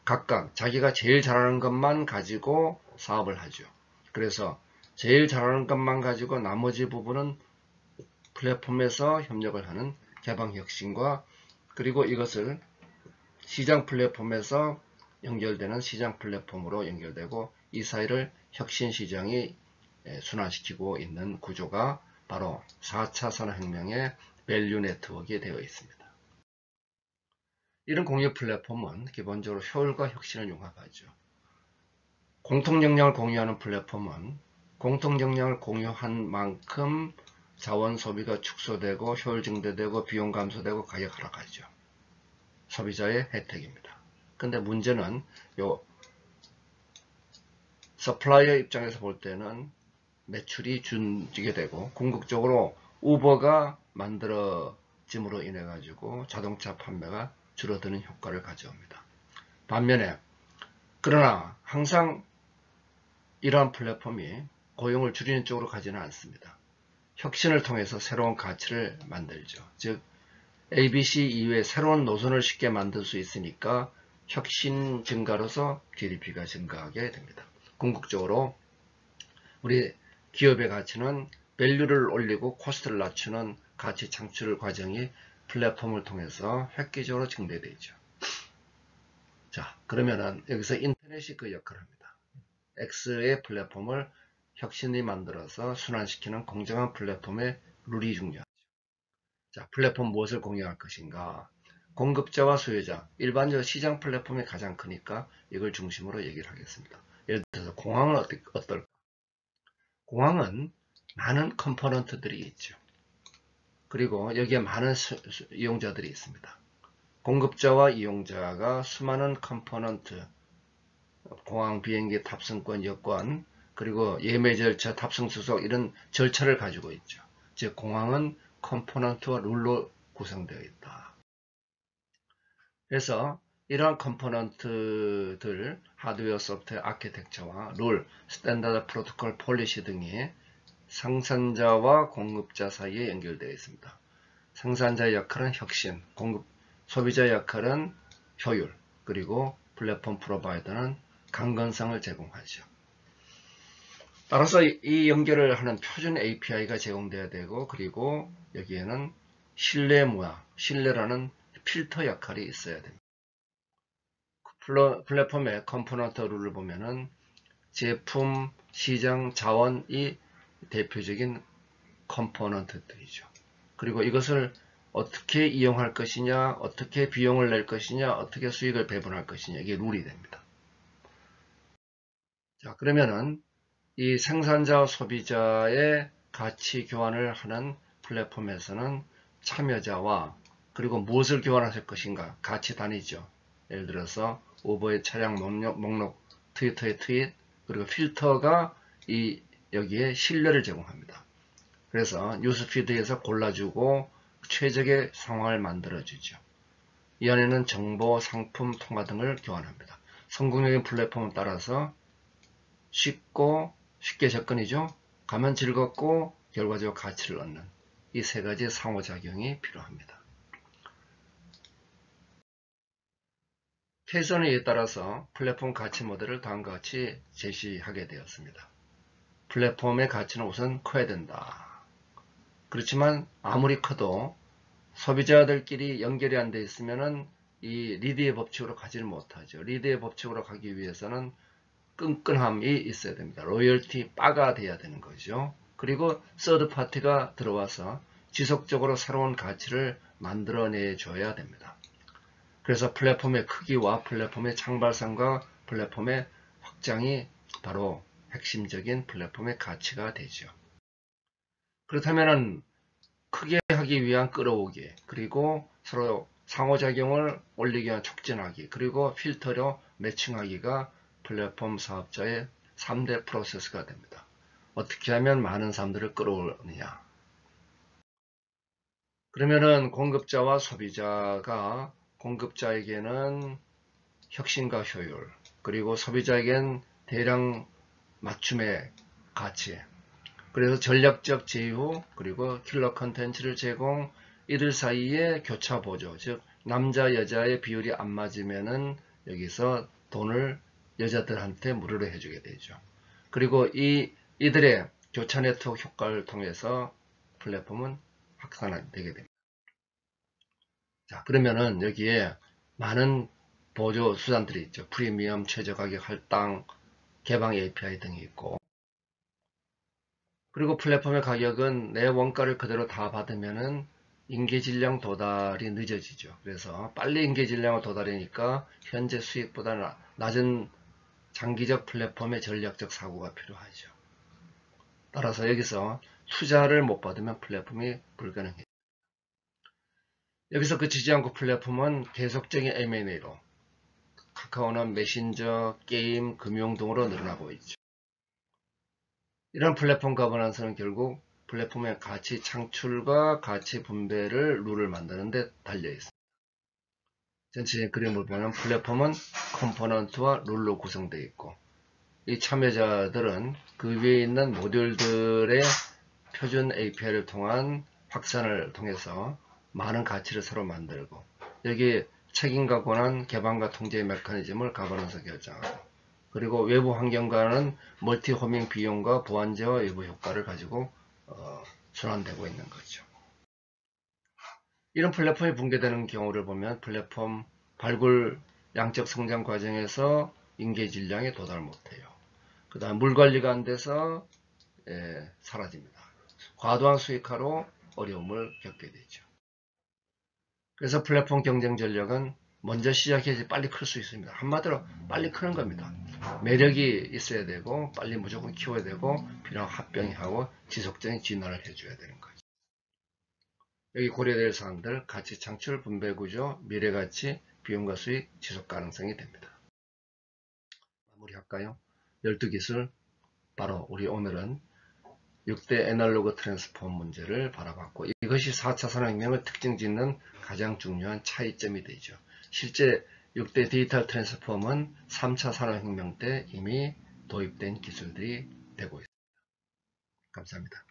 각각 자기가 제일 잘하는 것만 가지고 사업을 하죠. 그래서 제일 잘하는 것만 가지고 나머지 부분은 플랫폼에서 협력을 하는 개방혁신과 그리고 이것을 시장 플랫폼에서 연결되는 시장 플랫폼으로 연결되고 이 사이를 혁신시장이 순환시키고 있는 구조가 바로 4차 산업혁명의 밸류 네트워크에 되어 있습니다. 이런 공유 플랫폼은 기본적으로 효율과 혁신을 융합하죠. 공통 역량을 공유하는 플랫폼은 공통 역량을 공유한 만큼 자원 소비가 축소되고 효율 증대되고 비용 감소되고 가격 하락하죠. 소비자의 혜택입니다. 근데 문제는 요 서플라이어 입장에서 볼 때는 매출이 줄게 되고 궁극적으로 우버가 만들어짐으로 인해 가지고 자동차 판매가 줄어드는 효과를 가져옵니다. 반면에 그러나 항상 이러한 플랫폼이 고용을 줄이는 쪽으로 가지는 않습니다. 혁신을 통해서 새로운 가치를 만들죠. 즉 ABC 이후에 새로운 노선을 쉽게 만들 수 있으니까 혁신 증가로서 GDP가 증가하게 됩니다. 궁극적으로 우리 기업의 가치는 밸류를 올리고 코스트를 낮추는 가치 창출 과정이 플랫폼을 통해서 획기적으로 증대되죠. 자, 그러면은 여기서 인터넷이 그 역할을 합니다. X의 플랫폼을 혁신이 만들어서 순환시키는 공정한 플랫폼의 룰이 중요하죠. 자, 플랫폼 무엇을 공유할 것인가? 공급자와 수요자, 일반적으로 시장 플랫폼이 가장 크니까 이걸 중심으로 얘기를 하겠습니다. 예를 들어서 공항은 어떨까? 공항은 많은 컴포넌트들이 있죠. 그리고 여기에 많은 이용자들이 있습니다. 공급자와 이용자가 수많은 컴포넌트, 공항 비행기 탑승권, 여권, 그리고 예매 절차, 탑승 수속 이런 절차를 가지고 있죠. 즉 공항은 컴포넌트와 룰로 구성되어 있다. 그래서 이러한 컴포넌트들, 하드웨어, 소프트웨어, 아키텍처와 룰, 스탠다드, 프로토콜, 폴리시 등이 생산자와 공급자 사이에 연결되어 있습니다. 생산자의 역할은 혁신, 소비자의 역할은 효율, 그리고 플랫폼 프로바이더는 강건성을 제공하죠. 따라서 이 연결을 하는 표준 API가 제공되어야 되고 그리고 여기에는 신뢰 문화, 신뢰라는 필터 역할이 있어야 됩니다. 플랫폼의 컴포넌트 룰을 보면은 제품, 시장, 자원이 대표적인 컴포넌트들이죠. 그리고 이것을 어떻게 이용할 것이냐, 어떻게 비용을 낼 것이냐, 어떻게 수익을 배분할 것이냐, 이게 룰이 됩니다. 자, 그러면은 이 생산자와 소비자의 가치 교환을 하는 플랫폼에서는 참여자와 그리고 무엇을 교환하실 것인가, 가치 단위죠. 예를 들어서 우버의 차량 목록, 트위터의 트윗, 그리고 필터가 여기에 신뢰를 제공합니다. 그래서 뉴스피드에서 골라주고 최적의 상황을 만들어주죠. 이 안에는 정보, 상품, 통화 등을 교환합니다. 성공적인 플랫폼에 따라서 쉽게 접근이죠. 가면 즐겁고 결과적으로 가치를 얻는 이 세 가지 상호작용이 필요합니다. 케이스는 이에 따라서 플랫폼 가치 모델을 다음과 같이 제시하게 되었습니다. 플랫폼의 가치는 우선 커야 된다. 그렇지만 아무리 커도 소비자들끼리 연결이 안 돼 있으면은 이 리드의 법칙으로 가지를 못하죠. 리드의 법칙으로 가기 위해서는 끈끈함이 있어야 됩니다. 로열티 바가 돼야 되는 거죠. 그리고 서드 파티가 들어와서 지속적으로 새로운 가치를 만들어내 줘야 됩니다. 그래서 플랫폼의 크기와 플랫폼의 창발성과 플랫폼의 확장이 바로 핵심적인 플랫폼의 가치가 되죠. 그렇다면은 크게 하기 위한 끌어오기, 그리고 서로 상호작용을 올리기 위한 촉진하기, 그리고 필터로 매칭하기가 플랫폼 사업자의 3대 프로세스가 됩니다. 어떻게 하면 많은 사람들을 끌어오느냐. 그러면은 공급자와 소비자가 공급자에게는 혁신과 효율, 그리고 소비자에겐 대량 맞춤의 가치, 그래서 전략적 제휴, 그리고 킬러 컨텐츠를 제공, 이들 사이에 교차 보조, 즉 남자 여자의 비율이 안 맞으면은 여기서 돈을 여자들한테 무료로 해주게 되죠. 그리고 이들의 교차 네트워크 효과를 통해서 플랫폼은 확산되게 됩니다. 자, 그러면은 여기에 많은 보조 수단들이 있죠. 프리미엄, 최저가격 할당, 개방 API 등이 있고, 그리고 플랫폼의 가격은 내 원가를 그대로 다 받으면은 인계 질량 도달이 늦어지죠. 그래서 빨리 인계 질량을 도달하니까 현재 수익보다 낮은 장기적 플랫폼의 전략적 사고가 필요하죠. 따라서 여기서 투자를 못 받으면 플랫폼이 불가능해요. 여기서 그치지 않고 플랫폼은 계속적인 M&A로 카카오는 메신저, 게임, 금융 등으로 늘어나고 있죠. 이런 플랫폼 가버넌스는 결국 플랫폼의 가치 창출과 가치 분배를 룰을 만드는 데 달려 있습니다. 전체적인 그림을 보면 플랫폼은 컴포넌트와 룰로 구성되어 있고, 이 참여자들은 그 위에 있는 모듈들의 표준 API를 통한 확산을 통해서 많은 가치를 서로 만들고, 여기 책임과 권한, 개방과 통제의 메커니즘을 가버넌스 결정하고, 그리고 외부 환경과는 멀티 호밍 비용과 보안 제어 외부 효과를 가지고 순환되고 있는 거죠. 이런 플랫폼이 붕괴되는 경우를 보면 플랫폼 발굴 양적 성장 과정에서 인계 질량에 도달 못해요. 그 다음 물 관리가 안 돼서 사라집니다. 과도한 수익화로 어려움을 겪게 되죠. 그래서 플랫폼 경쟁 전략은 먼저 시작해서 빨리 클 수 있습니다. 한마디로 빨리 크는 겁니다. 매력이 있어야 되고 빨리 무조건 키워야 되고 필요한 합병하고 지속적인 진화를 해줘야 되는 거죠. 여기 고려될 사항들 가치 창출, 분배 구조, 미래가치, 비용과 수익, 지속 가능성이 됩니다. 마무리할까요? 12기술 바로 우리 오늘은 6대 애널로그 트랜스폼 문제를 바라봤고, 이것이 4차 산업혁명을 특징 짓는 가장 중요한 차이점이 되죠. 실제 6대 디지털 트랜스폼은 3차 산업혁명 때 이미 도입된 기술들이 되고 있습니다. 감사합니다.